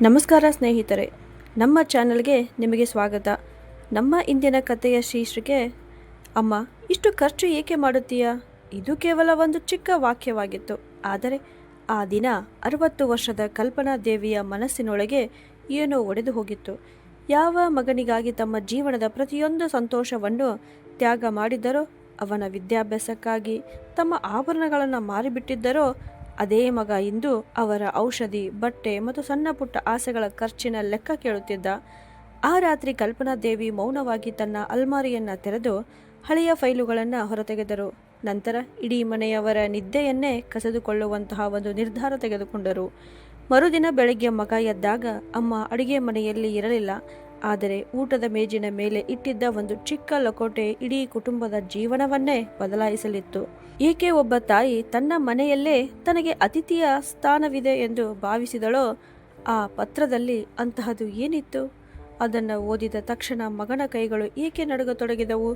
ನಮಸ್ಕಾರ ಸ್ನೇಹಿತರೆ, ನಮ್ಮ ಚಾನಲ್ಗೆ ನಿಮಗೆ ಸ್ವಾಗತ. ನಮ್ಮ ಇಂದಿನ ಕಥೆಯ ಶೀರ್ಷಿಕೆ ಅಮ್ಮ ಇಷ್ಟು ಖರ್ಚು ಏಕೆ ಮಾಡುತ್ತೀಯಾ? ಇದು ಕೇವಲ ಒಂದು ಚಿಕ್ಕ ವಾಕ್ಯವಾಗಿತ್ತು. ಆದರೆ ಆ ದಿನ 60 ವರ್ಷದ ಕಲ್ಪನಾ ದೇವಿಯ ಮನಸ್ಸಿನೊಳಗೆ ಏನೋ ಒಡೆದು ಹೋಗಿತ್ತು. ಯಾವ ಮಗನಿಗಾಗಿ ತಮ್ಮ ಜೀವನದ ಪ್ರತಿಯೊಂದು ಸಂತೋಷವನ್ನು ತ್ಯಾಗ ಮಾಡಿದ್ದರೋ, ಅವನ ವಿದ್ಯಾಭ್ಯಾಸಕ್ಕಾಗಿ ತಮ್ಮ ಆಭರಣಗಳನ್ನು ಮಾರಿಬಿಟ್ಟಿದ್ದರೋ, ಅದೇ ಮಗ ಇಂದು ಅವರ ಔಷಧಿ, ಬಟ್ಟೆ ಮತ್ತು ಸಣ್ಣ ಪುಟ್ಟ ಆಸೆಗಳ ಖರ್ಚಿನ ಲೆಕ್ಕ ಕೇಳುತ್ತಿದ್ದ. ಆ ರಾತ್ರಿ ಕಲ್ಪನಾ ದೇವಿ ಮೌನವಾಗಿ ತನ್ನ ಅಲ್ಮಾರಿಯನ್ನು ತೆರೆದು ಹಳೆಯ ಫೈಲುಗಳನ್ನು ಹೊರತೆಗೆದರು. ನಂತರ ಇಡೀ ಮನೆಯವರ ನಿದ್ದೆಯನ್ನೇ ಕಸಿದುಕೊಳ್ಳುವಂತಹ ಒಂದು ನಿರ್ಧಾರ ತೆಗೆದುಕೊಂಡರು. ಮರುದಿನ ಬೆಳಗ್ಗೆ ಮಗ ಎದ್ದಾಗ ಅಮ್ಮ ಅಡುಗೆ ಮನೆಯಲ್ಲಿ ಇರಲಿಲ್ಲ. ಆದರೆ ಊಟದ ಮೇಜಿನ ಮೇಲೆ ಇಟ್ಟಿದ್ದ ಒಂದು ಚಿಕ್ಕ ಲಕೋಟೆ ಇಡೀ ಕುಟುಂಬದ ಜೀವನವನ್ನೇ ಬದಲಾಯಿಸಲಿತ್ತು. ಏಕೆ ಒಬ್ಬ ತಾಯಿ ತನ್ನ ಮನೆಯಲ್ಲೇ ತನಗೆ ಅತಿಥಿಯ ಸ್ಥಾನವಿದೆ ಎಂದು ಭಾವಿಸಿದಳೋ? ಆ ಪತ್ರದಲ್ಲಿ ಅಂತಹದು ಏನಿತ್ತು? ಅದನ್ನು ಓದಿದ ತಕ್ಷಣ ಮಗನ ಕೈಗಳು ಏಕೆ ನಡುಗತೊಡಗಿದವು?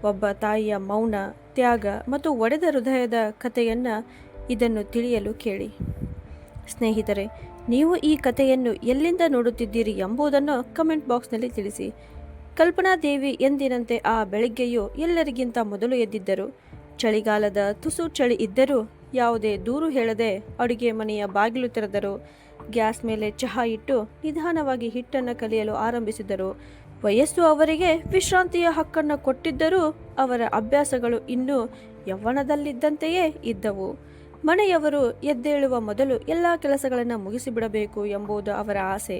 ಒಬ್ಬ ತಾಯಿಯ ಮೌನ, ತ್ಯಾಗ ಮತ್ತು ಒಡೆದ ಹೃದಯದ ಕಥೆಯನ್ನು ಇದನ್ನು ತಿಳಿಯಲು ಕೇಳಿ. ಸ್ನೇಹಿತರೆ, ನೀವು ಈ ಕಥೆಯನ್ನು ಎಲ್ಲಿಂದ ನೋಡುತ್ತಿದ್ದೀರಿ ಎಂಬುದನ್ನು ಕಮೆಂಟ್ ಬಾಕ್ಸ್ನಲ್ಲಿ ತಿಳಿಸಿ. ಕಲ್ಪನಾ ದೇವಿ ಎಂದಿನಂತೆ ಆ ಬೆಳಗ್ಗೆಯೂ ಎಲ್ಲರಿಗಿಂತ ಮೊದಲು ಎದ್ದಿದ್ದರು. ಚಳಿಗಾಲದ ತುಸು ಚಳಿ ಇದ್ದರೂ ಯಾವುದೇ ದೂರು ಹೇಳದೆ ಅಡುಗೆ ಮನೆಯ ಬಾಗಿಲು ತೆರೆದರು. ಗ್ಯಾಸ್ ಮೇಲೆ ಚಹಾ ಇಟ್ಟು ನಿಧಾನವಾಗಿ ಹಿಟ್ಟನ್ನು ಕಲಿಯಲು ಆರಂಭಿಸಿದರು. ವಯಸ್ಸು ಅವರಿಗೆ ವಿಶ್ರಾಂತಿಯ ಹಕ್ಕನ್ನು ಕೊಟ್ಟಿದ್ದರೂ ಅವರ ಅಭ್ಯಾಸಗಳು ಇನ್ನೂ ಯೌವನದಲ್ಲಿದ್ದಂತೆಯೇ ಇದ್ದವು. ಮನೆಯವರು ಎದ್ದೇಳುವ ಮೊದಲು ಎಲ್ಲ ಕೆಲಸಗಳನ್ನು ಮುಗಿಸಿಬಿಡಬೇಕು ಎಂಬುದು ಅವರ ಆಸೆ.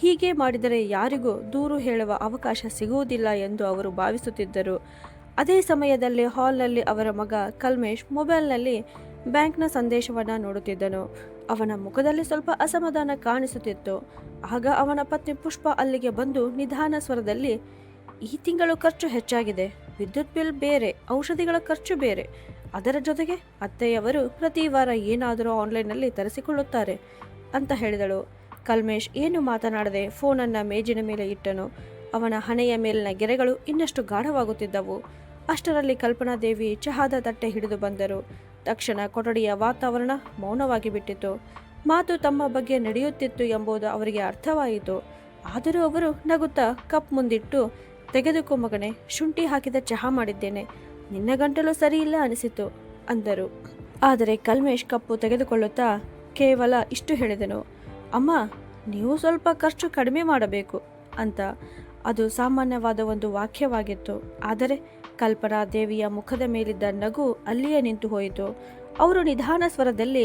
ಹೀಗೆ ಮಾಡಿದರೆ ಯಾರಿಗೂ ದೂರು ಹೇಳುವ ಅವಕಾಶ ಸಿಗುವುದಿಲ್ಲ ಎಂದು ಅವರು ಭಾವಿಸುತ್ತಿದ್ದರು. ಅದೇ ಸಮಯದಲ್ಲಿ ಹಾಲ್ನಲ್ಲಿ ಅವರ ಮಗ ಕಲ್ಮೇಶ್ ಮೊಬೈಲ್ನಲ್ಲಿ ಬ್ಯಾಂಕ್ನ ಸಂದೇಶವನ್ನು ನೋಡುತ್ತಿದ್ದನು. ಅವನ ಮುಖದಲ್ಲಿ ಸ್ವಲ್ಪ ಅಸಮಾಧಾನ ಕಾಣಿಸುತ್ತಿತ್ತು. ಆಗ ಅವನ ಪತ್ನಿ ಪುಷ್ಪ ಅಲ್ಲಿಗೆ ಬಂದು ನಿಧಾನ ಸ್ವರದಲ್ಲಿ, ಈ ತಿಂಗಳು ಖರ್ಚು ಹೆಚ್ಚಾಗಿದೆ, ವಿದ್ಯುತ್ ಬಿಲ್ ಬೇರೆ, ಔಷಧಿಗಳ ಖರ್ಚು ಬೇರೆ, ಅದರ ಜೊತೆಗೆ ಅತ್ತೆಯವರು ಪ್ರತಿ ವಾರ ಏನಾದರೂ ಆನ್ಲೈನ್ನಲ್ಲಿ ತರಿಸಿಕೊಳ್ಳುತ್ತಾರೆ ಅಂತ ಹೇಳಿದಳು. ಕಲ್ಮೇಶ್ ಏನು ಮಾತನಾಡದೆ ಫೋನನ್ನು ಮೇಜಿನ ಮೇಲೆ ಇಟ್ಟನು. ಅವನ ಹಣೆಯ ಮೇಲಿನ ಗೆರೆಗಳು ಇನ್ನಷ್ಟು ಗಾಢವಾಗುತ್ತಿದ್ದವು. ಅಷ್ಟರಲ್ಲಿ ಕಲ್ಪನಾ ದೇವಿ ಚಹಾದ ತಟ್ಟೆ ಹಿಡಿದು ಬಂದರು. ತಕ್ಷಣ ಕೊಠಡಿಯ ವಾತಾವರಣ ಮೌನವಾಗಿ ಬಿಟ್ಟಿತು. ಮಾತು ತಮ್ಮ ಬಗ್ಗೆ ನಡೆಯುತ್ತಿತ್ತು ಎಂಬುದು ಅವರಿಗೆ ಅರ್ಥವಾಯಿತು. ಆದರೂ ಅವರು ನಗುತ್ತಾ ಕಪ್ ಮುಂದಿಟ್ಟು, ತೆಗೆದುಕೋ ಮಗನೇ, ಶುಂಠಿ ಹಾಕಿದ ಚಹಾ ಮಾಡಿದ್ದೇನೆ, ನಿನ್ನ ಗಂಟಲು ಸರಿಯಿಲ್ಲ ಅನಿಸಿತು ಅಂದರು. ಆದರೆ ಕಲ್ಮೇಶ್ ಕಪ್ಪು ತೆಗೆದುಕೊಳ್ಳುತ್ತಾ ಕೇವಲ ಇಷ್ಟು ಹೇಳಿದನು, ಅಮ್ಮ, ನೀವು ಸ್ವಲ್ಪ ಖರ್ಚು ಕಡಿಮೆ ಮಾಡಬೇಕು ಅಂತ. ಅದು ಸಾಮಾನ್ಯವಾದ ಒಂದು ವಾಕ್ಯವಾಗಿತ್ತು. ಆದರೆ ಕಲ್ಪನಾ ದೇವಿಯ ಮುಖದ ಮೇಲಿದ್ದ ನಗು ಅಲ್ಲಿಯೇ ನಿಂತು ಹೋಯಿತು. ಅವರು ನಿಧಾನ ಸ್ವರದಲ್ಲಿ,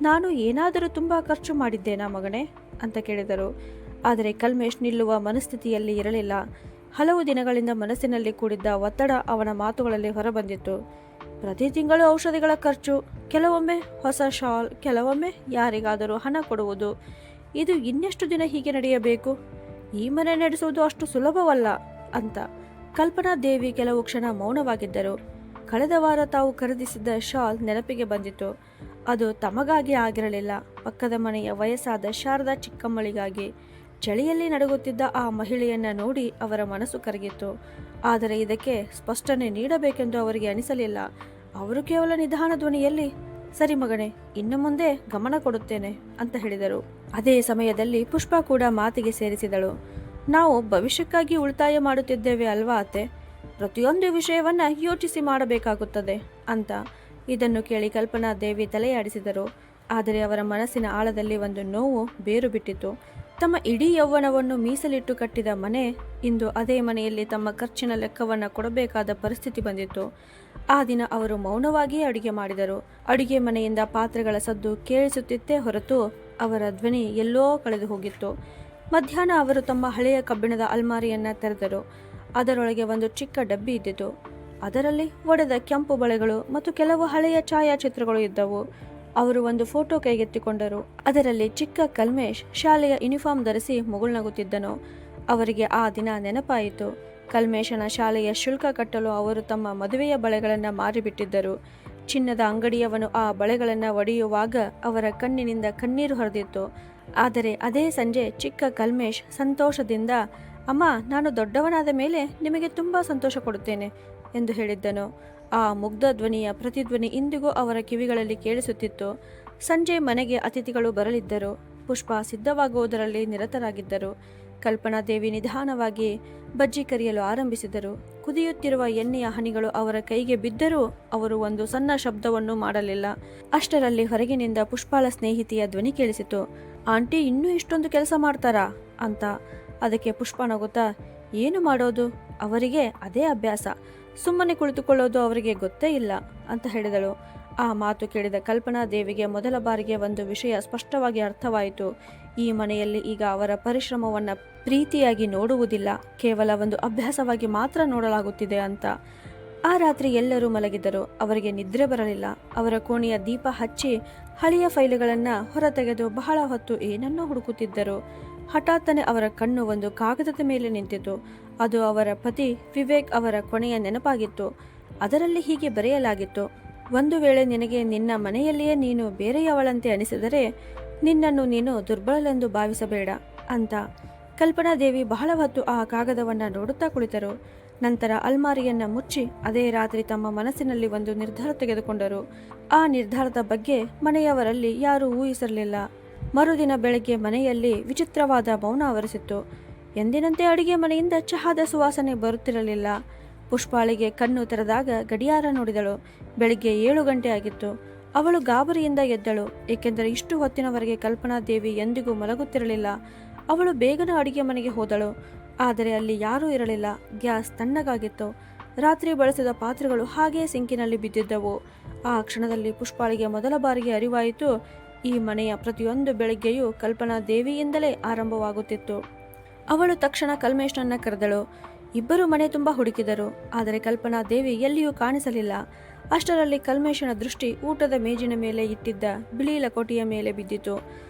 ನಾನು ಏನಾದರೂ ತುಂಬ ಖರ್ಚು ಮಾಡಿದ್ದೇನಾ ಮಗನೇ ಅಂತ ಕೇಳಿದರು. ಆದರೆ ಕಲ್ಮೇಶ್ ನಿಲ್ಲುವ ಮನಸ್ಥಿತಿಯಲ್ಲಿ ಇರಲಿಲ್ಲ. ಹಲವು ದಿನಗಳಿಂದ ಮನಸ್ಸಿನಲ್ಲಿ ಕೂಡಿದ್ದ ಒತ್ತಡ ಅವನ ಮಾತುಗಳಲ್ಲಿ ಹೊರಬಂದಿತ್ತು. ಪ್ರತಿ ತಿಂಗಳು ಔಷಧಿಗಳ ಖರ್ಚು, ಕೆಲವೊಮ್ಮೆ ಹೊಸ ಶಾಲ್, ಕೆಲವೊಮ್ಮೆ ಯಾರಿಗಾದರೂ ಹಣ ಕೊಡುವುದು. ಇದು ಇನ್ನೆಷ್ಟು ದಿನ ಹೀಗೆ ನಡೆಯಬೇಕು? ಈ ಮನೆ ನಡೆಸುವುದು ಅಷ್ಟು ಸುಲಭವಲ್ಲ ಅಂತ. ಕಲ್ಪನಾ ದೇವಿ ಕೆಲವು ಕ್ಷಣ ಮೌನವಾಗಿದ್ದರು. ಕಳೆದ ವಾರ ತಾವು ಖರೀದಿಸಿದ್ದ ಶಾಲ್ ನೆನಪಿಗೆ ಬಂದಿತು. ಅದು ತಮಗಾಗಿ ಆಗಿರಲಿಲ್ಲ, ಪಕ್ಕದ ಮನೆಯ ವಯಸ್ಸಾದ ಶಾರದಾ ಚಿಕ್ಕಮ್ಮಳಿಗಾಗಿ. ಚಳಿಯಲ್ಲಿ ನಡುಗುತ್ತಿದ್ದ ಆ ಮಹಿಳೆಯನ್ನ ನೋಡಿ ಅವರ ಮನಸ್ಸು ಕರಗಿತ್ತು. ಆದರೆ ಇದಕ್ಕೆ ಸ್ಪಷ್ಟನೆ ನೀಡಬೇಕೆಂದು ಅವರಿಗೆ ಅನಿಸಲಿಲ್ಲ. ಅವರು ಕೇವಲ ನಿಧಾನ ಧ್ವನಿಯಲ್ಲಿ, ಸರಿ ಮಗನೇ, ಇನ್ನು ಮುಂದೆ ಗಮನ ಕೊಡುತ್ತೇನೆ ಅಂತ ಹೇಳಿದರು. ಅದೇ ಸಮಯದಲ್ಲಿ ಪುಷ್ಪ ಕೂಡ ಮಾತಿಗೆ ಸೇರಿಸಿದಳು. ನಾವು ಭವಿಷ್ಯಕ್ಕಾಗಿ ಉಳಿತಾಯ ಮಾಡುತ್ತಿದ್ದೇವೆ ಅಲ್ವಾ ಅತ್ತೆ? ಪ್ರತಿಯೊಂದು ವಿಷಯವನ್ನ ಯೋಚಿಸಿ ಮಾಡಬೇಕಾಗುತ್ತದೆ ಅಂತ. ಇದನ್ನು ಕೇಳಿ ಕಲ್ಪನಾ ದೇವಿ ತಲೆಯಾಡಿಸಿದರು. ಆದರೆ ಅವರ ಮನಸ್ಸಿನ ಆಳದಲ್ಲಿ ಒಂದು ನೋವು ಬೇರು ಬಿಟ್ಟಿತು. ತಮ್ಮ ಇಡೀ ಯೌವನವನ್ನು ಮೀಸಲಿಟ್ಟು ಕಟ್ಟಿದ ಮನೆ ಇಂದು ಅದೇ ಮನೆಯಲ್ಲಿ ತಮ್ಮ ಖರ್ಚಿನ ಲೆಕ್ಕವನ್ನು ಕೊಡಬೇಕಾದ ಪರಿಸ್ಥಿತಿ ಬಂದಿತ್ತು. ಆ ದಿನ ಅವರು ಮೌನವಾಗಿಯೇ ಅಡುಗೆ ಮಾಡಿದರು. ಅಡುಗೆ ಮನೆಯಿಂದ ಪಾತ್ರೆಗಳ ಸದ್ದು ಕೇಳಿಸುತ್ತಿತ್ತೇ ಹೊರತು ಅವರ ಧ್ವನಿ ಎಲ್ಲೋ ಕಳೆದು ಹೋಗಿತ್ತು. ಮಧ್ಯಾಹ್ನ ಅವರು ತಮ್ಮ ಹಳೆಯ ಕಬ್ಬಿಣದ ಅಲ್ಮಾರಿಯನ್ನು ತೆರೆದರು. ಅದರೊಳಗೆ ಒಂದು ಚಿಕ್ಕ ಡಬ್ಬಿ ಇದ್ದಿತು. ಅದರಲ್ಲಿ ಒಡೆದ ಕೆಂಪು ಬಳೆಗಳು ಮತ್ತು ಕೆಲವು ಹಳೆಯ ಛಾಯಾಚಿತ್ರಗಳು ಇದ್ದವು. ಅವರು ಒಂದು ಫೋಟೋ ಕೈಗೆತ್ತಿಕೊಂಡರು. ಅದರಲ್ಲಿ ಚಿಕ್ಕ ಕಲ್ಮೇಶ್ ಶಾಲೆಯ ಯೂನಿಫಾರ್ಮ್ ಧರಿಸಿ ಮುಗುಳ್ನಗುತ್ತಿದ್ದನು. ಅವರಿಗೆ ಆ ದಿನ ನೆನಪಾಯಿತು. ಕಲ್ಮೇಶನ ಶಾಲೆಯ ಶುಲ್ಕ ಕಟ್ಟಲು ಅವರು ತಮ್ಮ ಮದುವೆಯ ಬಳೆಗಳನ್ನು ಮಾರಿಬಿಟ್ಟಿದ್ದರು. ಚಿನ್ನದ ಅಂಗಡಿಯವನು ಆ ಬಳೆಗಳನ್ನು ಒಡೆಯುವಾಗ ಅವರ ಕಣ್ಣಿನಿಂದ ಕಣ್ಣೀರು ಹೊರದಿತ್ತು. ಆದರೆ ಅದೇ ಸಂಜೆ ಚಿಕ್ಕ ಕಲ್ಮೇಶ್ ಸಂತೋಷದಿಂದ, ಅಮ್ಮ, ನಾನು ದೊಡ್ಡವನಾದ ಮೇಲೆ ನಿಮಗೆ ತುಂಬ ಸಂತೋಷ ಕೊಡುತ್ತೇನೆ ಎಂದು ಹೇಳಿದ್ದನು. ಆ ಮುಗ್ಧ ಧ್ವನಿಯ ಪ್ರತಿಧ್ವನಿ ಇಂದಿಗೂ ಅವರ ಕಿವಿಗಳಲ್ಲಿ ಕೇಳಿಸುತ್ತಿತ್ತು. ಸಂಜೆ ಮನೆಗೆ ಅತಿಥಿಗಳು ಬರಲಿದ್ದರು. ಪುಷ್ಪ ಸಿದ್ಧವಾಗುವುದರಲ್ಲಿ ನಿರತರಾಗಿದ್ದರು. ಕಲ್ಪನಾದೇವಿ ನಿಧಾನವಾಗಿ ಬಜ್ಜಿ ಕರಿಯಲು ಆರಂಭಿಸಿದರು. ಕುದಿಯುತ್ತಿರುವ ಎಣ್ಣೆಯ ಹನಿಗಳು ಅವರ ಕೈಗೆ ಬಿದ್ದರೂ ಅವರು ಒಂದು ಸಣ್ಣ ಶಬ್ದವನ್ನು ಮಾಡಲಿಲ್ಲ. ಅಷ್ಟರಲ್ಲಿ ಹೊರಗಿನಿಂದ ಪುಷ್ಪಾಳ ಸ್ನೇಹಿತೆಯ ಧ್ವನಿ ಕೇಳಿಸಿತು. ಆಂಟಿ ಇನ್ನೂ ಇಷ್ಟೊಂದು ಕೆಲಸ ಮಾಡ್ತಾರಾ ಅಂತ. ಅದಕ್ಕೆ ಪುಷ್ಪ ನಗುತ್ತಾ, ಏನು ಮಾಡೋದು, ಅವರಿಗೆ ಅದೇ ಅಭ್ಯಾಸ, ಸುಮ್ಮನೆ ಕುಳಿತುಕೊಳ್ಳೋದು ಅವರಿಗೆ ಗೊತ್ತೇ ಇಲ್ಲ ಅಂತ ಹೇಳಿದಳು. ಆ ಮಾತು ಕೇಳಿದ ಕಲ್ಪನಾದೇವಿಗೆ ಮೊದಲ ಬಾರಿಗೆ ಒಂದು ವಿಷಯ ಸ್ಪಷ್ಟವಾಗಿ ಅರ್ಥವಾಯಿತು. ಈ ಮನೆಯಲ್ಲಿ ಈಗ ಅವರ ಪರಿಶ್ರಮವನ್ನ ಪ್ರೀತಿಯಾಗಿ ನೋಡುವುದಿಲ್ಲ, ಕೇವಲ ಒಂದು ಅಭ್ಯಾಸವಾಗಿ ಮಾತ್ರ ನೋಡಲಾಗುತ್ತಿದೆ ಅಂತ. ಆ ರಾತ್ರಿ ಎಲ್ಲರೂ ಮಲಗಿದ್ದರು. ಅವರಿಗೆ ನಿದ್ರೆ ಬರಲಿಲ್ಲ. ಅವರ ಕೋಣೆಯ ದೀಪ ಹಚ್ಚಿ ಹಳೆಯ ಫೈಲುಗಳನ್ನು ಹೊರತೆಗೆದು ಬಹಳ ಹೊತ್ತು ಏನನ್ನೋ ಹುಡುಕುತ್ತಿದ್ದರು. ಹಠಾತ್ತನೆ ಅವರ ಕಣ್ಣು ಒಂದು ಕಾಗದದ ಮೇಲೆ ನಿಂತಿತು. ಅದು ಅವರ ಪತಿ ವಿವೇಕ್ ಅವರ ಕೊನೆಯ ನೆನಪಾಗಿತ್ತು. ಅದರಲ್ಲಿ ಹೀಗೆ ಬರೆಯಲಾಗಿತ್ತು: ಒಂದು ವೇಳೆ ನಿನಗೆ ನಿನ್ನ ಮನೆಯಲ್ಲಿಯೇ ನೀನು ಬೇರೆಯವಳಂತೆ ಅನಿಸಿದರೆ ನಿನ್ನನ್ನು ನೀನು ದುರ್ಬಲಳೆಂದು ಭಾವಿಸಬೇಡ ಅಂತ. ಕಲ್ಪನಾದೇವಿ ಬಹಳ ಹೊತ್ತು ಆ ಕಾಗದವನ್ನು ನೋಡುತ್ತಾ ಕುಳಿತರು. ನಂತರ ಅಲ್ಮಾರಿಯನ್ನ ಮುಚ್ಚಿ ಅದೇ ರಾತ್ರಿ ತಮ್ಮ ಮನಸ್ಸಿನಲ್ಲಿ ಒಂದು ನಿರ್ಧಾರ ತೆಗೆದುಕೊಂಡರು. ಆ ನಿರ್ಧಾರದ ಬಗ್ಗೆ ಮನೆಯವರಲ್ಲಿ ಯಾರೂ ಊಹಿಸಿರಲಿಲ್ಲ. ಮರುದಿನ ಬೆಳಗ್ಗೆ ಮನೆಯಲ್ಲಿ ವಿಚಿತ್ರವಾದ ಮೌನ ಆವರಿಸಿತ್ತು. ಎಂದಿನಂತೆ ಅಡಿಗೆ ಮನೆಯಿಂದ ಚಹಾದ ಸುವಾಸನೆ ಬರುತ್ತಿರಲಿಲ್ಲ. ಪುಷ್ಪಾಳಿಗೆ ಕಣ್ಣು ತೆರೆದಾಗ ಗಡಿಯಾರ ನೋಡಿದಳು. ಬೆಳಿಗ್ಗೆ 7 ಗಂಟೆ ಆಗಿತ್ತು. ಅವಳು ಗಾಬರಿಯಿಂದ ಎದ್ದಳು, ಏಕೆಂದರೆ ಇಷ್ಟು ಹೊತ್ತಿನವರೆಗೆ ಕಲ್ಪನಾದೇವಿ ಎಂದಿಗೂ ಮಲಗುತ್ತಿರಲಿಲ್ಲ. ಅವಳು ಬೇಗನೆ ಅಡಿಗೆ ಮನೆಗೆ ಹೋದಳು. ಆದರೆ ಅಲ್ಲಿ ಯಾರೂ ಇರಲಿಲ್ಲ. ಗ್ಯಾಸ್ ತಣ್ಣಗಾಗಿತ್ತು. ರಾತ್ರಿ ಬಳಸಿದ ಪಾತ್ರೆಗಳು ಹಾಗೇ ಸಿಂಕಿನಲ್ಲಿ ಬಿದ್ದಿದ್ದವು. ಆ ಕ್ಷಣದಲ್ಲಿ ಪುಷ್ಪಾಳಿಗೆ ಮೊದಲ ಬಾರಿಗೆ ಅರಿವಾಯಿತು, ಈ ಮನೆಯ ಪ್ರತಿಯೊಂದು ಬೆಳಿಗ್ಗೆಯೂ ಕಲ್ಪನಾದೇವಿಯಿಂದಲೇ ಆರಂಭವಾಗುತ್ತಿತ್ತು. ಅವಳು ತಕ್ಷಣ ಕಲ್ಮೇಶ್ನನ್ನ ಕರೆದಳು. ಇಬ್ಬರು ಮನೆ ತುಂಬ ಹುಡುಕಿದರು, ಆದರೆ ಕಲ್ಪನಾದೇವಿ ಎಲ್ಲಿಯೂ ಕಾಣಿಸಲಿಲ್ಲ. ಅಷ್ಟರಲ್ಲಿ ಕಲ್ಮೇಶನ ದೃಷ್ಟಿ ಊಟದ ಮೇಜಿನ ಮೇಲೆ ಇಟ್ಟಿದ್ದ ಬಿಳಿ ಲಕೋಟಿಯ ಮೇಲೆ ಬಿದ್ದಿತು.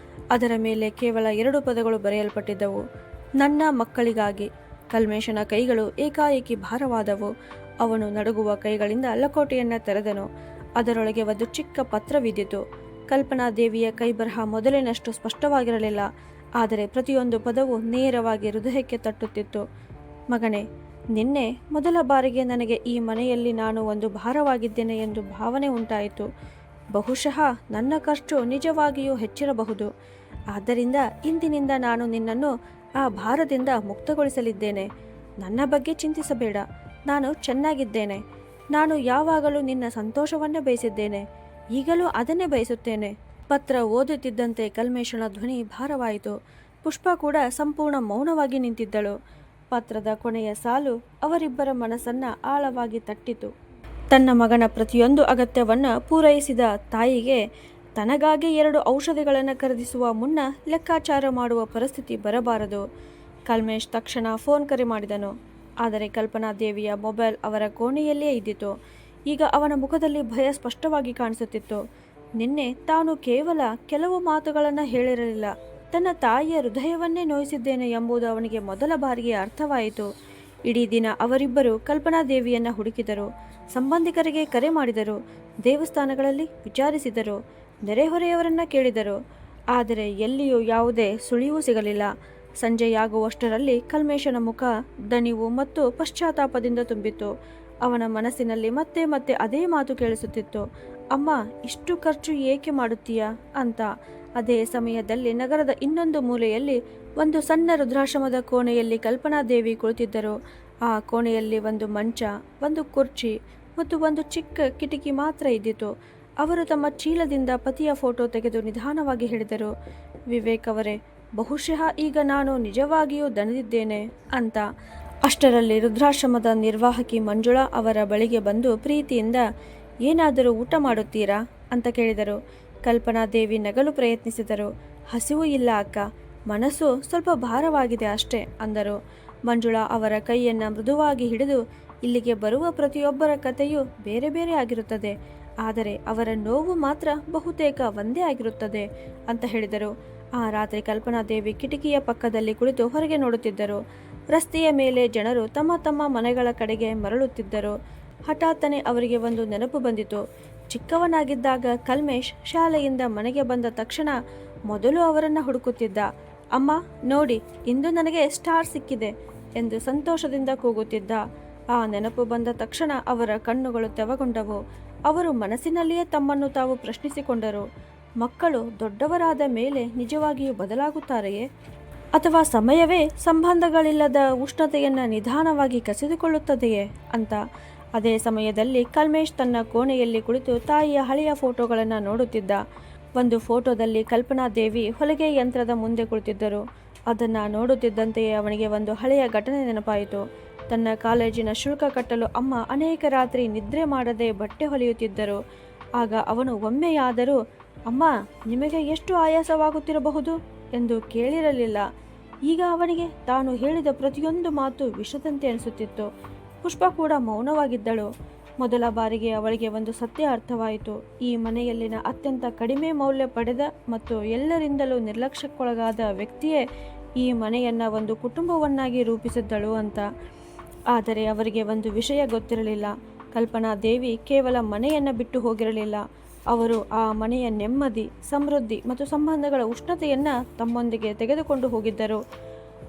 ಅದರ ಮೇಲೆ ಕೇವಲ 2 ಪದಗಳು ಬರೆಯಲ್ಪಟ್ಟಿದ್ದವು: ನನ್ನ ಮಕ್ಕಳಿಗಾಗಿ. ಕಲ್ಮೇಶನ ಕೈಗಳು ಏಕಾಏಕಿ ಭಾರವಾದವು. ಅವನು ನಡುಗುವ ಕೈಗಳಿಂದ ಲಕೋಟೆಯನ್ನ ತೆರೆದನು. ಅದರೊಳಗೆ ಒಂದು ಚಿಕ್ಕ ಪತ್ರವಿದ್ದಿತು. ಕಲ್ಪನಾದೇವಿಯ ಕೈಬರಹ ಮೊದಲಿನಷ್ಟು ಸ್ಪಷ್ಟವಾಗಿರಲಿಲ್ಲ, ಆದರೆ ಪ್ರತಿಯೊಂದು ಪದವು ನೇರವಾಗಿ ಹೃದಯಕ್ಕೆ ತಟ್ಟುತ್ತಿತ್ತು. ಮಗನೇ, ನಿನ್ನೆ ಮೊದಲ ಬಾರಿಗೆ ನನಗೆ ಈ ಮನೆಯಲ್ಲಿ ನಾನು ಒಂದು ಭಾರವಾಗಿದ್ದೇನೆ ಎಂದು ಭಾವನೆ ಉಂಟಾಯಿತು. ಬಹುಶಃ ನನ್ನ ಖರ್ಚು ನಿಜವಾಗಿಯೂ ಹೆಚ್ಚಿರಬಹುದು. ಆದ್ದರಿಂದ ಇಂದಿನಿಂದ ನಾನು ನಿನ್ನನ್ನು ಆ ಭಾರದಿಂದ ಮುಕ್ತಗೊಳಿಸಲಿದ್ದೇನೆ. ನನ್ನ ಬಗ್ಗೆ ಚಿಂತಿಸಬೇಡ. ನಾನು ಚೆನ್ನಾಗಿದ್ದೇನೆ. ನಾನು ಯಾವಾಗಲೂ ನಿನ್ನ ಸಂತೋಷವನ್ನೇ ಬಯಸಿದ್ದೇನೆ. ಈಗಲೂ ಅದನ್ನೇ ಬಯಸುತ್ತೇನೆ. ಪತ್ರ ಓದುತ್ತಿದ್ದಂತೆ ಕಲ್ಮೇಶನ ಧ್ವನಿ ಭಾರವಾಯಿತು. ಪುಷ್ಪ ಕೂಡ ಸಂಪೂರ್ಣ ಮೌನವಾಗಿ ನಿಂತಿದ್ದಳು. ಪತ್ರದ ಕೊನೆಯ ಸಾಲು ಅವರಿಬ್ಬರ ಮನಸ್ಸನ್ನ ಆಳವಾಗಿ ತಟ್ಟಿತು. ತನ್ನ ಮಗನ ಪ್ರತಿಯೊಂದು ಅಗತ್ಯವನ್ನು ಪೂರೈಸಿದ ತಾಯಿಗೆ ತನಗಾಗಿ 2 ಔಷಧಿಗಳನ್ನು ಖರೀದಿಸುವ ಮುನ್ನ ಲೆಕ್ಕಾಚಾರ ಮಾಡುವ ಪರಿಸ್ಥಿತಿ ಬರಬಾರದು. ಕಲ್ಮೇಶ್ ತಕ್ಷಣ ಫೋನ್ ಕರೆ ಮಾಡಿದನು. ಆದರೆ ಕಲ್ಪನಾದೇವಿಯ ಮೊಬೈಲ್ ಅವರ ಕೋಣೆಯಲ್ಲಿಯೇ ಇದ್ದಿತು. ಈಗ ಅವನ ಮುಖದಲ್ಲಿ ಭಯ ಸ್ಪಷ್ಟವಾಗಿ ಕಾಣಿಸುತ್ತಿತ್ತು. ನಿನ್ನೆ ತಾನು ಕೇವಲ ಕೆಲವು ಮಾತುಗಳನ್ನು ಹೇಳಿರಲಿಲ್ಲ, ತನ್ನ ತಾಯಿಯ ಹೃದಯವನ್ನೇ ನೋಯಿಸಿದ್ದೇನೆ ಎಂಬುದು ಅವನಿಗೆ ಮೊದಲ ಬಾರಿಗೆ ಅರ್ಥವಾಯಿತು. ಇಡೀ ದಿನ ಅವರಿಬ್ಬರು ಕಲ್ಪನಾದೇವಿಯನ್ನ ಹುಡುಕಿದರು. ಸಂಬಂಧಿಕರಿಗೆ ಕರೆ ಮಾಡಿದರು. ದೇವಸ್ಥಾನಗಳಲ್ಲಿ ವಿಚಾರಿಸಿದರು. ನೆರೆಹೊರೆಯವರನ್ನ ಕೇಳಿದರು. ಆದರೆ ಎಲ್ಲಿಯೂ ಯಾವುದೇ ಸುಳಿವು ಸಿಗಲಿಲ್ಲ. ಸಂಜೆಯಾಗುವಷ್ಟರಲ್ಲಿ ಕಲ್ಮೇಶನ ಮುಖ ದಣಿವು ಮತ್ತು ಪಶ್ಚಾತ್ತಾಪದಿಂದ ತುಂಬಿತ್ತು. ಅವನ ಮನಸ್ಸಿನಲ್ಲಿ ಮತ್ತೆ ಮತ್ತೆ ಅದೇ ಮಾತು ಕೇಳಿಸುತ್ತಿತ್ತು: ಅಮ್ಮ, ಇಷ್ಟು ಖರ್ಚು ಏಕೆ ಮಾಡುತ್ತೀಯಾ ಅಂತ. ಅದೇ ಸಮಯದಲ್ಲಿ ನಗರದ ಇನ್ನೊಂದು ಮೂಲೆಯಲ್ಲಿ ಒಂದು ಸಣ್ಣ ರುದ್ರಾಶ್ರಮದ ಕೋಣೆಯಲ್ಲಿ ಕಲ್ಪನಾದೇವಿ ಕುಳಿತಿದ್ದರು. ಆ ಕೋಣೆಯಲ್ಲಿ ಒಂದು ಮಂಚ, ಒಂದು ಕುರ್ಚಿ ಮತ್ತು ಒಂದು ಚಿಕ್ಕ ಕಿಟಕಿ ಮಾತ್ರ ಇದ್ದಿತು. ಅವರು ತಮ್ಮ ಚೀಲದಿಂದ ಪತಿಯ ಫೋಟೋ ತೆಗೆದು ನಿಧಾನವಾಗಿ ಹೇಳಿದರು: ವಿವೇಕ್ ಅವರೇ, ಬಹುಶಃ ಈಗ ನಾನು ನಿಜವಾಗಿಯೂ ದಣಿದಿದ್ದೇನೆ ಅಂತ. ಅಷ್ಟರಲ್ಲಿ ರುದ್ರಾಶ್ರಮದ ನಿರ್ವಾಹಕಿ ಮಂಜುಳಾ ಅವರ ಬಳಿಗೆ ಬಂದು ಪ್ರೀತಿಯಿಂದ, ಏನಾದರೂ ಊಟ ಮಾಡುತ್ತೀರಾ ಅಂತ ಕೇಳಿದರು. ಕಲ್ಪನಾದೇವಿ ನಗಲು ಪ್ರಯತ್ನಿಸಿದರು. ಹಸಿವು ಇಲ್ಲ ಅಕ್ಕ, ಮನಸ್ಸು ಸ್ವಲ್ಪ ಭಾರವಾಗಿದೆ ಅಷ್ಟೇ ಅಂದರು. ಮಂಜುಳಾ ಅವರ ಕೈಯನ್ನು ಮೃದುವಾಗಿ ಹಿಡಿದು, ಇಲ್ಲಿಗೆ ಬರುವ ಪ್ರತಿಯೊಬ್ಬರ ಕಥೆಯೂ ಬೇರೆ ಬೇರೆ ಆಗಿರುತ್ತದೆ, ಆದರೆ ಅವರ ನೋವು ಮಾತ್ರ ಬಹುತೇಕ ಒಂದೇ ಆಗಿರುತ್ತದೆ ಅಂತ ಹೇಳಿದರು. ಆ ರಾತ್ರಿ ಕಲ್ಪನಾದೇವಿ ಕಿಟಕಿಯ ಪಕ್ಕದಲ್ಲಿ ಕುಳಿತು ಹೊರಗೆ ನೋಡುತ್ತಿದ್ದರು. ರಸ್ತೆಯ ಮೇಲೆ ಜನರು ತಮ್ಮ ತಮ್ಮ ಮನೆಗಳ ಕಡೆಗೆ ಮರಳುತ್ತಿದ್ದರು. ಹಠಾತ್ತನೆ ಅವರಿಗೆ ಒಂದು ನೆನಪು ಬಂದಿತು. ಚಿಕ್ಕವನಾಗಿದ್ದಾಗ ಕಲ್ಮೇಶ್ ಶಾಲೆಯಿಂದ ಮನೆಗೆ ಬಂದ ತಕ್ಷಣ ಮೊದಲು ಅವರನ್ನು ಹುಡುಕುತ್ತಿದ್ದ. ಅಮ್ಮ ನೋಡಿ, ಇಂದು ನನಗೆ ಸ್ಟಾರ್ ಸಿಕ್ಕಿದೆ ಎಂದು ಸಂತೋಷದಿಂದ ಕೂಗುತ್ತಿದ್ದ. ಆ ನೆನಪು ಬಂದ ತಕ್ಷಣ ಅವರ ಕಣ್ಣುಗಳು ತೆವಗೊಂಡವು. ಅವರು ಮನಸ್ಸಿನಲ್ಲಿಯೇ ತಮ್ಮನ್ನು ತಾವು ಪ್ರಶ್ನಿಸಿಕೊಂಡರು: ಮಕ್ಕಳು ದೊಡ್ಡವರಾದ ಮೇಲೆ ನಿಜವಾಗಿಯೂ ಬದಲಾಗುತ್ತಾರೆಯೇ? ಅಥವಾ ಸಮಯವೇ ಸಂಬಂಧಗಳಿಲ್ಲದ ಉಷ್ಣತೆಯನ್ನು ನಿಧಾನವಾಗಿ ಕಸಿದುಕೊಳ್ಳುತ್ತದೆಯೇ ಅಂತ. ಅದೇ ಸಮಯದಲ್ಲಿ ಕಲ್ಮೇಶ್ ತನ್ನ ಕೋಣೆಯಲ್ಲಿ ಕುಳಿತು ತಾಯಿಯ ಹಳೆಯ ಫೋಟೋಗಳನ್ನು ನೋಡುತ್ತಿದ್ದ. ಒಂದು ಫೋಟೋದಲ್ಲಿ ಕಲ್ಪನಾ ದೇವಿ ಹೊಲಿಗೆ ಯಂತ್ರದ ಮುಂದೆ ಕುಳಿತಿದ್ದರು. ಅದನ್ನು ನೋಡುತ್ತಿದ್ದಂತೆಯೇ ಅವನಿಗೆ ಒಂದು ಹಳೆಯ ಘಟನೆ ನೆನಪಾಯಿತು. ತನ್ನ ಕಾಲೇಜಿನ ಶುಲ್ಕ ಕಟ್ಟಲು ಅಮ್ಮ ಅನೇಕ ರಾತ್ರಿ ನಿದ್ರೆ ಮಾಡದೆ ಬಟ್ಟೆ ಹೊಲಿಯುತ್ತಿದ್ದರು. ಆಗ ಅವನು ಒಮ್ಮೆಯಾದರೂ, ಅಮ್ಮ, ನಿಮಗೆ ಎಷ್ಟು ಆಯಾಸವಾಗುತ್ತಿರಬಹುದು ಎಂದು ಕೇಳಿರಲಿಲ್ಲ. ಈಗ ಅವನಿಗೆ ತಾನು ಹೇಳಿದ ಪ್ರತಿಯೊಂದು ಮಾತು ವಿಷದಂತೆ ಅನಿಸುತ್ತಿತ್ತು. ಪುಷ್ಪ ಕೂಡ ಮೌನವಾಗಿದ್ದಳು. ಮೊದಲ ಬಾರಿಗೆ ಅವಳಿಗೆ ಒಂದು ಸತ್ಯ ಅರ್ಥವಾಯಿತು. ಈ ಮನೆಯಲ್ಲಿನ ಅತ್ಯಂತ ಕಡಿಮೆ ಮೌಲ್ಯ ಪಡೆದ ಮತ್ತು ಎಲ್ಲರಿಂದಲೂ ನಿರ್ಲಕ್ಷ್ಯಕ್ಕೊಳಗಾದ ವ್ಯಕ್ತಿಯೇ ಈ ಮನೆಯನ್ನು ಒಂದು ಕುಟುಂಬವನ್ನಾಗಿ ರೂಪಿಸಿದ್ದಳು ಅಂತ. ಆದರೆ ಅವರಿಗೆ ಒಂದು ವಿಷಯ ಗೊತ್ತಿರಲಿಲ್ಲ. ಕಲ್ಪನಾ ದೇವಿ ಕೇವಲ ಮನೆಯನ್ನು ಬಿಟ್ಟು ಹೋಗಿರಲಿಲ್ಲ. ಅವರು ಆ ಮನೆಯ ನೆಮ್ಮದಿ, ಸಮೃದ್ಧಿ ಮತ್ತು ಸಂಬಂಧಗಳ ಉಷ್ಣತೆಯನ್ನು ತಮ್ಮೊಂದಿಗೆ ತೆಗೆದುಕೊಂಡು ಹೋಗಿದ್ದರು.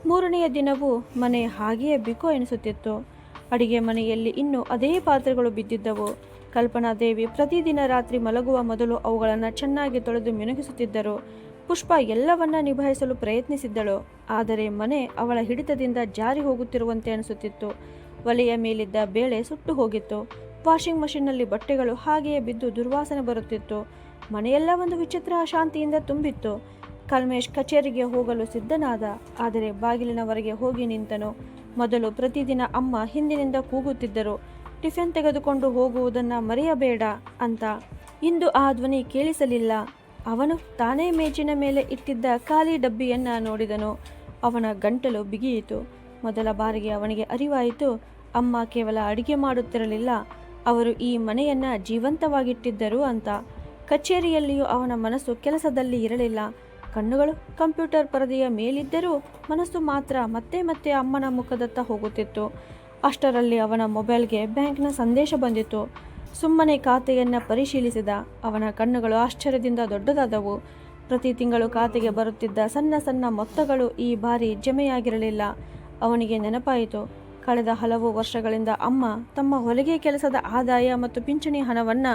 ಮೂರನೆಯ ದಿನವೂ ಮನೆ ಹಾಗೆಯೇ ಬಿಕೋ ಎನಿಸುತ್ತಿತ್ತು. ಅಡಿಗೆ ಮನೆಯಲ್ಲಿ ಇನ್ನೂ ಅದೇ ಪಾತ್ರೆಗಳು ಬಿದ್ದಿದ್ದವು. ಕಲ್ಪನಾ ದೇವಿ ಪ್ರತಿದಿನ ರಾತ್ರಿ ಮಲಗುವ ಮೊದಲು ಅವುಗಳನ್ನು ಚೆನ್ನಾಗಿ ತೊಳೆದು ಮಿನುಗಿಸುತ್ತಿದ್ದರು. ಪುಷ್ಪ ಎಲ್ಲವನ್ನ ನಿಭಾಯಿಸಲು ಪ್ರಯತ್ನಿಸಿದ್ದಳು. ಆದರೆ ಮನೆ ಅವಳ ಹಿಡಿತದಿಂದ ಜಾರಿ ಹೋಗುತ್ತಿರುವಂತೆ ಅನಿಸುತ್ತಿತ್ತು. ಒಲೆಯ ಮೇಲಿದ್ದ ಬೇಳೆ ಸುಟ್ಟು ಹೋಗಿತ್ತು. ವಾಷಿಂಗ್ ಮಷಿನ್ನಲ್ಲಿ ಬಟ್ಟೆಗಳು ಹಾಗೆಯೇ ಬಿದ್ದು ದುರ್ವಾಸನೆ ಬರುತ್ತಿತ್ತು. ಮನೆಯೆಲ್ಲ ಒಂದು ವಿಚಿತ್ರ ಅಶಾಂತಿಯಿಂದ ತುಂಬಿತ್ತು. ಕಲ್ಮೇಶ್ ಕಚೇರಿಗೆ ಹೋಗಲು ಸಿದ್ಧನಾದ. ಆದರೆ ಬಾಗಿಲಿನವರೆಗೆ ಹೋಗಿ ನಿಂತನು. ಮೊದಲು ಪ್ರತಿದಿನ ಅಮ್ಮ ಹಿಂದಿನಿಂದ ಕೂಗುತ್ತಿದ್ದರು, ಟಿಫಿನ್ ತೆಗೆದುಕೊಂಡು ಹೋಗುವುದನ್ನು ಮರೆಯಬೇಡ ಅಂತ. ಇಂದು ಆ ಧ್ವನಿ ಕೇಳಿಸಲಿಲ್ಲ. ಅವನು ತಾನೇ ಮೇಜಿನ ಮೇಲೆ ಇಟ್ಟಿದ್ದ ಖಾಲಿ ಡಬ್ಬಿಯನ್ನು ನೋಡಿದನು. ಅವನ ಗಂಟಲು ಬಿಗಿಯಿತು. ಮೊದಲ ಬಾರಿಗೆ ಅವನಿಗೆ ಅರಿವಾಯಿತು, ಅಮ್ಮ ಕೇವಲ ಅಡಿಗೆ ಮಾಡುತ್ತಿರಲಿಲ್ಲ, ಅವರು ಈ ಮನೆಯನ್ನು ಜೀವಂತವಾಗಿಟ್ಟಿದ್ದರು ಅಂತ. ಕಚೇರಿಯಲ್ಲಿಯೂ ಅವನ ಮನಸ್ಸು ಕೆಲಸದಲ್ಲಿ ಇರಲಿಲ್ಲ. ಕಣ್ಣುಗಳು ಕಂಪ್ಯೂಟರ್ ಪರದೆಯ ಮೇಲಿದ್ದರೂ ಮನಸ್ಸು ಮಾತ್ರ ಮತ್ತೆ ಮತ್ತೆ ಅಮ್ಮನ ಮುಖದತ್ತ ಹೋಗುತ್ತಿತ್ತು. ಅಷ್ಟರಲ್ಲಿ ಅವನ ಮೊಬೈಲ್ಗೆ ಬ್ಯಾಂಕ್ನ ಸಂದೇಶ ಬಂದಿತು. ಸುಮ್ಮನೆ ಖಾತೆಯನ್ನು ಪರಿಶೀಲಿಸಿದ. ಅವನ ಕಣ್ಣುಗಳು ಆಶ್ಚರ್ಯದಿಂದ ದೊಡ್ಡದಾದವು. ಪ್ರತಿ ತಿಂಗಳು ಖಾತೆಗೆ ಬರುತ್ತಿದ್ದ ಸಣ್ಣ ಸಣ್ಣ ಮೊತ್ತಗಳು ಈ ಬಾರಿ ಜಮೆಯಾಗಿರಲಿಲ್ಲ. ಅವನಿಗೆ ನೆನಪಾಯಿತು, ಕಳೆದ ಹಲವು ವರ್ಷಗಳಿಂದ ಅಮ್ಮ ತಮ್ಮ ಹೊಲಿಗೆ ಕೆಲಸದ ಆದಾಯ ಮತ್ತು ಪಿಂಚಣಿ ಹಣವನ್ನು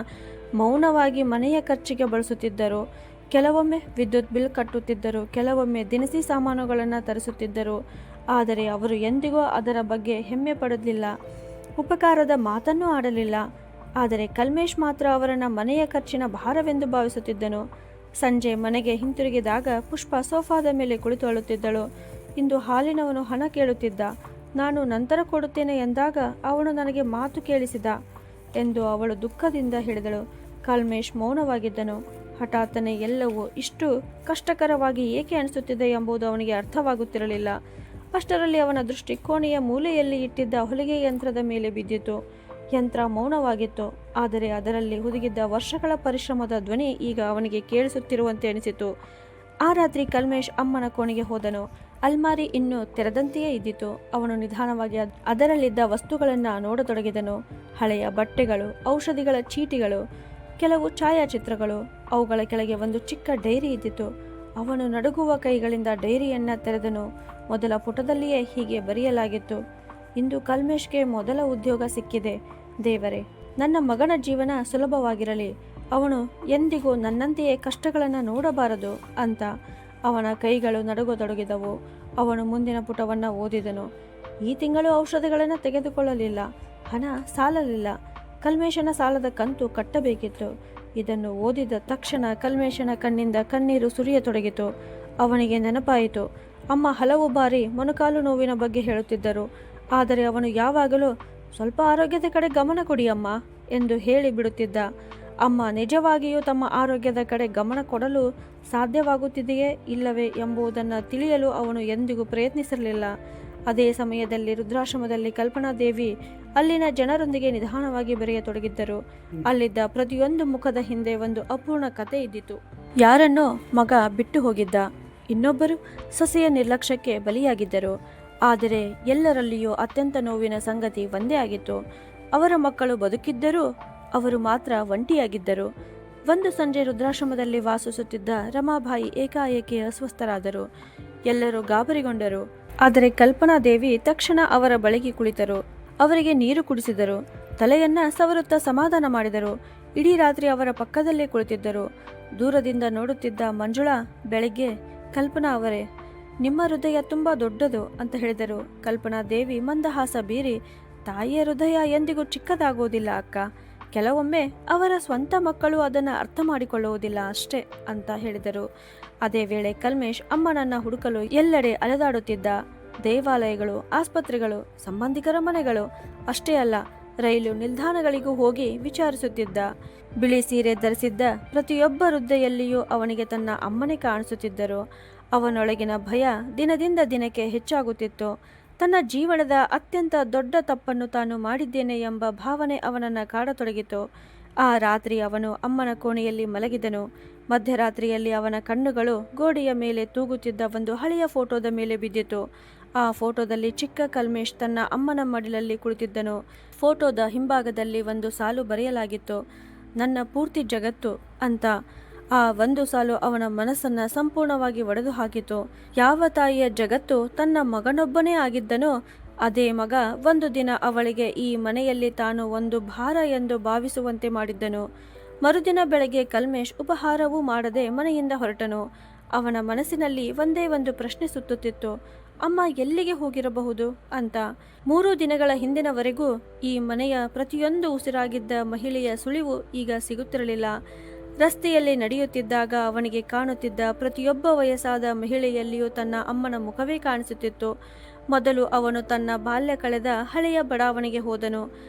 ಮೌನವಾಗಿ ಮನೆಯ ಖರ್ಚಿಗೆ ಬಳಸುತ್ತಿದ್ದರು. ಕೆಲವೊಮ್ಮೆ ವಿದ್ಯುತ್ ಬಿಲ್ ಕಟ್ಟುತ್ತಿದ್ದರು, ಕೆಲವೊಮ್ಮೆ ದಿನಸಿ ಸಾಮಾನುಗಳನ್ನು ತರಿಸುತ್ತಿದ್ದರು. ಆದರೆ ಅವರು ಎಂದಿಗೂ ಅದರ ಬಗ್ಗೆ ಹೆಮ್ಮೆ ಪಡಲಿಲ್ಲ, ಉಪಕಾರದ ಮಾತನ್ನೂ ಆಡಲಿಲ್ಲ. ಆದರೆ ಕಲ್ಮೇಶ್ ಮಾತ್ರ ಅವರನ್ನು ಮನೆಯ ಖರ್ಚಿನ ಭಾರವೆಂದು ಭಾವಿಸುತ್ತಿದ್ದನು. ಸಂಜೆ ಮನೆಗೆ ಹಿಂತಿರುಗಿದಾಗ ಪುಷ್ಪ ಸೋಫಾದ ಮೇಲೆ ಕುಳಿತು ಅಳುತ್ತಿದ್ದಳು. ಇಂದು ಹಾಲಿನವನು ಹಣ ಕೇಳುತ್ತಿದ್ದ. ನಾನು ನಂತರ ಕೊಡುತ್ತೇನೆ ಎಂದಾಗ ಅವನು ನನಗೆ ಮಾತು ಕೇಳಿಸಿದ ಎಂದು ಅವಳು ದುಃಖದಿಂದ ಹೇಳಿದಳು. ಕಲ್ಮೇಶ್ ಮೌನವಾಗಿದ್ದನು. ಹಠಾತ್ತನೆ ಎಲ್ಲವೂ ಇಷ್ಟು ಕಷ್ಟಕರವಾಗಿ ಏಕೆ ಅನಿಸುತ್ತಿದೆ ಎಂಬುದು ಅವನಿಗೆ ಅರ್ಥವಾಗುತ್ತಿರಲಿಲ್ಲ. ಅಷ್ಟರಲ್ಲಿ ಅವನ ದೃಷ್ಟಿ ಕೋಣೆಯ ಮೂಲೆಯಲ್ಲಿ ಇಟ್ಟಿದ್ದ ಹೊಲಿಗೆ ಯಂತ್ರದ ಮೇಲೆ ಬಿದ್ದಿತು. ಯಂತ್ರ ಮೌನವಾಗಿತ್ತು. ಆದರೆ ಅದರಲ್ಲಿ ಹುದುಗಿದ್ದ ವರ್ಷಗಳ ಪರಿಶ್ರಮದ ಧ್ವನಿ ಈಗ ಅವನಿಗೆ ಕೇಳಿಸುತ್ತಿರುವಂತೆ ಅನಿಸಿತು. ಆ ರಾತ್ರಿ ಕಲ್ಮೇಶ್ ಅಮ್ಮನ ಕೋಣೆಗೆ ಹೋದನು. ಅಲ್ಮಾರಿ ಇನ್ನೂ ತೆರೆದಂತೆಯೇ ಇದ್ದಿತು. ಅವನು ನಿಧಾನವಾಗಿ ಅದರಲ್ಲಿದ್ದ ವಸ್ತುಗಳನ್ನು ನೋಡತೊಡಗಿದನು. ಹಳೆಯ ಬಟ್ಟೆಗಳು, ಔಷಧಿಗಳ ಚೀಟಿಗಳು, ಕೆಲವು ಛಾಯಾಚಿತ್ರಗಳು. ಅವುಗಳ ಕೆಳಗೆ ಒಂದು ಚಿಕ್ಕ ಡೈರಿ ಇದ್ದಿತು. ಅವನು ನಡುಗುವ ಕೈಗಳಿಂದ ಡೈರಿಯನ್ನು ತೆರೆದನು. ಮೊದಲ ಪುಟದಲ್ಲಿಯೇ ಹೀಗೆ ಬರೆಯಲಾಗಿತ್ತು, ಇಂದು ಕಲ್ಮೇಶ್ಗೆ ಮೊದಲ ಉದ್ಯೋಗ ಸಿಕ್ಕಿದೆ. ದೇವರೇ, ನನ್ನ ಮಗನ ಜೀವನ ಸುಲಭವಾಗಿರಲಿ. ಅವನು ಎಂದಿಗೂ ನನ್ನಂತೆಯೇ ಕಷ್ಟಗಳನ್ನು ನೋಡಬಾರದು ಅಂತ. ಅವನ ಕೈಗಳು ನಡುಗತೊಡಗಿದವು. ಅವನು ಮುಂದಿನ ಪುಟವನ್ನು ಓದಿದನು. ಈ ತಿಂಗಳು ಔಷಧಿಗಳನ್ನು ತೆಗೆದುಕೊಳ್ಳಲಿಲ್ಲ. ಹಣ ಸಾಲಲಿಲ್ಲ. ಕಲ್ಮೇಶನ ಸಾಲದ ಕಂತು ಕಟ್ಟಬೇಕಿತ್ತು. ಇದನ್ನು ಓದಿದ ತಕ್ಷಣ ಕಲ್ಮೇಶನ ಕಣ್ಣಿಂದ ಕಣ್ಣೀರು ಸುರಿಯತೊಡಗಿತು. ಅವನಿಗೆ ನೆನಪಾಯಿತು, ಅಮ್ಮ ಹಲವು ಬಾರಿ ಮೊಣಕಾಲು ನೋವಿನ ಬಗ್ಗೆ ಹೇಳುತ್ತಿದ್ದರು. ಆದರೆ ಅವನು ಯಾವಾಗಲೂ ಸ್ವಲ್ಪ ಆರೋಗ್ಯದ ಕಡೆ ಗಮನ ಕೊಡಿ ಅಮ್ಮ ಎಂದು ಹೇಳಿ ಬಿಡುತ್ತಿದ್ದ. ಅಮ್ಮ ನಿಜವಾಗಿಯೂ ತಮ್ಮ ಆರೋಗ್ಯದ ಕಡೆ ಗಮನ ಕೊಡಲು ಸಾಧ್ಯವಾಗುತ್ತಿದೆಯೇ ಇಲ್ಲವೇ ಎಂಬುದನ್ನು ತಿಳಿಯಲು ಅವನು ಎಂದಿಗೂ ಪ್ರಯತ್ನಿಸಿರಲಿಲ್ಲ. ಅದೇ ಸಮಯದಲ್ಲಿ ರುದ್ರಾಶ್ರಮದಲ್ಲಿ ಕಲ್ಪನಾ ದೇವಿ ಅಲ್ಲಿನ ಜನರೊಂದಿಗೆ ನಿಧಾನವಾಗಿ ಬೆರೆಯತೊಡಗಿದ್ದರು. ಅಲ್ಲಿದ್ದ ಪ್ರತಿಯೊಂದು ಮುಖದ ಹಿಂದೆ ಒಂದು ಅಪೂರ್ಣ ಕತೆ ಇದ್ದಿತು. ಯಾರನ್ನೋ ಮಗ ಬಿಟ್ಟು ಹೋಗಿದ್ದ, ಇನ್ನೊಬ್ಬರು ಸೊಸೆಯ ನಿರ್ಲಕ್ಷ್ಯಕ್ಕೆ ಬಲಿಯಾಗಿದ್ದರು. ಆದರೆ ಎಲ್ಲರಲ್ಲಿಯೂ ಅತ್ಯಂತ ನೋವಿನ ಸಂಗತಿ ಒಂದೇ ಆಗಿತ್ತು, ಅವರ ಮಕ್ಕಳು ಬದುಕಿದ್ದರೂ ಅವರು ಮಾತ್ರ ಒಂಟಿಯಾಗಿದ್ದರು. ಒಂದು ಸಂಜೆ ರುದ್ರಾಶ್ರಮದಲ್ಲಿ ವಾಸಿಸುತ್ತಿದ್ದ ರಮಾಬಾಯಿ ಏಕಾಏಕಿ ಅಸ್ವಸ್ಥರಾದರು. ಎಲ್ಲರೂ ಗಾಬರಿಗೊಂಡರು. ಆದರೆ ಕಲ್ಪನಾ ದೇವಿ ತಕ್ಷಣ ಅವರ ಬಳಿಗೆ ಕುಳಿತರು. ಅವರಿಗೆ ನೀರು ಕುಡಿಸಿದರು, ತಲೆಯನ್ನ ಸವರುತ್ತಾ ಸಮಾಧಾನ ಮಾಡಿದರು. ಇಡೀ ರಾತ್ರಿ ಅವರ ಪಕ್ಕದಲ್ಲೇ ಕುಳಿತಿದ್ದರು. ದೂರದಿಂದ ನೋಡುತ್ತಿದ್ದ ಮಂಜುಳಾ ಬೆಳಗ್ಗೆ ಕಲ್ಪನಾ ಅವರೇ, ನಿಮ್ಮ ಹೃದಯ ತುಂಬ ದೊಡ್ಡದು ಅಂತ ಹೇಳಿದರು. ಕಲ್ಪನಾ ದೇವಿ ಮಂದಹಾಸ ಬೀರಿ, ತಾಯಿಯ ಹೃದಯ ಎಂದಿಗೂ ಚಿಕ್ಕದಾಗುವುದಿಲ್ಲ ಅಕ್ಕ. ಕೆಲವೊಮ್ಮೆ ಅವರ ಸ್ವಂತ ಮಕ್ಕಳು ಅದನ್ನು ಅರ್ಥ ಮಾಡಿಕೊಳ್ಳುವುದಿಲ್ಲ ಅಷ್ಟೇ ಅಂತ ಹೇಳಿದರು. ಅದೇ ವೇಳೆ ಕಲ್ಮೇಶ್ ಅಮ್ಮನನ್ನ ಹುಡುಕಲು ಎಲ್ಲೆಡೆ ಅಲೆದಾಡುತ್ತಿದ್ದ. ದೇವಾಲಯಗಳು, ಆಸ್ಪತ್ರೆಗಳು, ಸಂಬಂಧಿಕರ ಮನೆಗಳು ಅಷ್ಟೇ ಅಲ್ಲ, ರೈಲು ನಿಲ್ದಾಣಗಳಿಗೂ ಹೋಗಿ ವಿಚಾರಿಸುತ್ತಿದ್ದ. ಬಿಳಿ ಸೀರೆ ಧರಿಸಿದ್ದ ಪ್ರತಿಯೊಬ್ಬ ವೃದ್ಧೆಯಲ್ಲಿಯೂ ಅವನಿಗೆ ತನ್ನ ಅಮ್ಮನೇ ಕಾಣಿಸುತ್ತಿದ್ದರು. ಅವನೊಳಗಿನ ಭಯ ದಿನದಿಂದ ದಿನಕ್ಕೆ ಹೆಚ್ಚಾಗುತ್ತಿತ್ತು. ತನ್ನ ಜೀವನದ ಅತ್ಯಂತ ದೊಡ್ಡ ತಪ್ಪನ್ನು ತಾನು ಮಾಡಿದ್ದೇನೆ ಎಂಬ ಭಾವನೆ ಅವನನ್ನು ಕಾಡತೊಡಗಿತು. ಆ ರಾತ್ರಿ ಅವನು ಅಮ್ಮನ ಕೋಣೆಯಲ್ಲಿ ಮಲಗಿದನು. ಮಧ್ಯರಾತ್ರಿಯಲ್ಲಿ ಅವನ ಕಣ್ಣುಗಳು ಗೋಡೆಯ ಮೇಲೆ ತೂಗುತ್ತಿದ್ದ ಒಂದು ಹಳೆಯ ಫೋಟೋದ ಮೇಲೆ ಬಿದ್ದಿತು. ಆ ಫೋಟೋದಲ್ಲಿ ಚಿಕ್ಕ ಕಲ್ಮೇಶ್ ತನ್ನ ಅಮ್ಮನ ಮಡಿಲಲ್ಲಿ ಕುಳಿತಿದ್ದನು. ಫೋಟೋದ ಹಿಂಭಾಗದಲ್ಲಿ ಒಂದು ಸಾಲು ಬರೆಯಲಾಗಿತ್ತು, ನನ್ನ ಪೂರ್ತಿ ಜಗತ್ತು ಅಂತ. ಆ ಒಂದು ಸಾಲು ಅವನ ಮನಸ್ಸನ್ನು ಸಂಪೂರ್ಣವಾಗಿ ಒಡೆದು ಹಾಕಿತು. ಯಾವ ತಾಯಿಯ ಜಗತ್ತು ತನ್ನ ಮಗನೊಬ್ಬನೇ ಆಗಿದ್ದನೋ ಅದೇ ಮಗ ಒಂದು ದಿನ ಅವಳಿಗೆ ಈ ಮನೆಯಲ್ಲಿ ತಾನು ಒಂದು ಭಾರ ಎಂದು ಭಾವಿಸುವಂತೆ ಮಾಡಿದ್ದನು. ಮರುದಿನ ಬೆಳಗ್ಗೆ ಕಲ್ಮೇಶ್ ಉಪಹಾರವೂ ಮಾಡದೆ ಮನೆಯಿಂದ ಹೊರಟನು. ಅವನ ಮನಸ್ಸಿನಲ್ಲಿ ಒಂದೇ ಒಂದು ಪ್ರಶ್ನೆ ಸುತ್ತುತ್ತಿತ್ತು, ಅಮ್ಮ ಎಲ್ಲಿಗೆ ಹೋಗಿರಬಹುದು ಅಂತ. 3 ದಿನಗಳ ಹಿಂದಿನವರೆಗೂ ಈ ಮನೆಯ ಪ್ರತಿಯೊಂದು ಉಸಿರಾಗಿದ್ದ ಮಹಿಳೆಯ ಸುಳಿವು ಈಗ ಸಿಗುತ್ತಿರಲಿಲ್ಲ. ರಸ್ತೆಯಲ್ಲಿ ನಡೆಯುತ್ತಿದ್ದಾಗ ಅವನಿಗೆ ಕಾಣುತ್ತಿದ್ದ ಪ್ರತಿಯೊಬ್ಬ ವಯಸ್ಸಾದ ಮಹಿಳೆಯಲ್ಲಿಯೂ ತನ್ನ ಅಮ್ಮನ ಮುಖವೇ ಕಾಣಿಸುತ್ತಿತ್ತು. ಮೊದಲು ಅವನು ತನ್ನ ಬಾಲ್ಯ ಕಳೆದ ಹಳೆಯ ಬಡಾವಣೆಗೆ ಹೋದನು.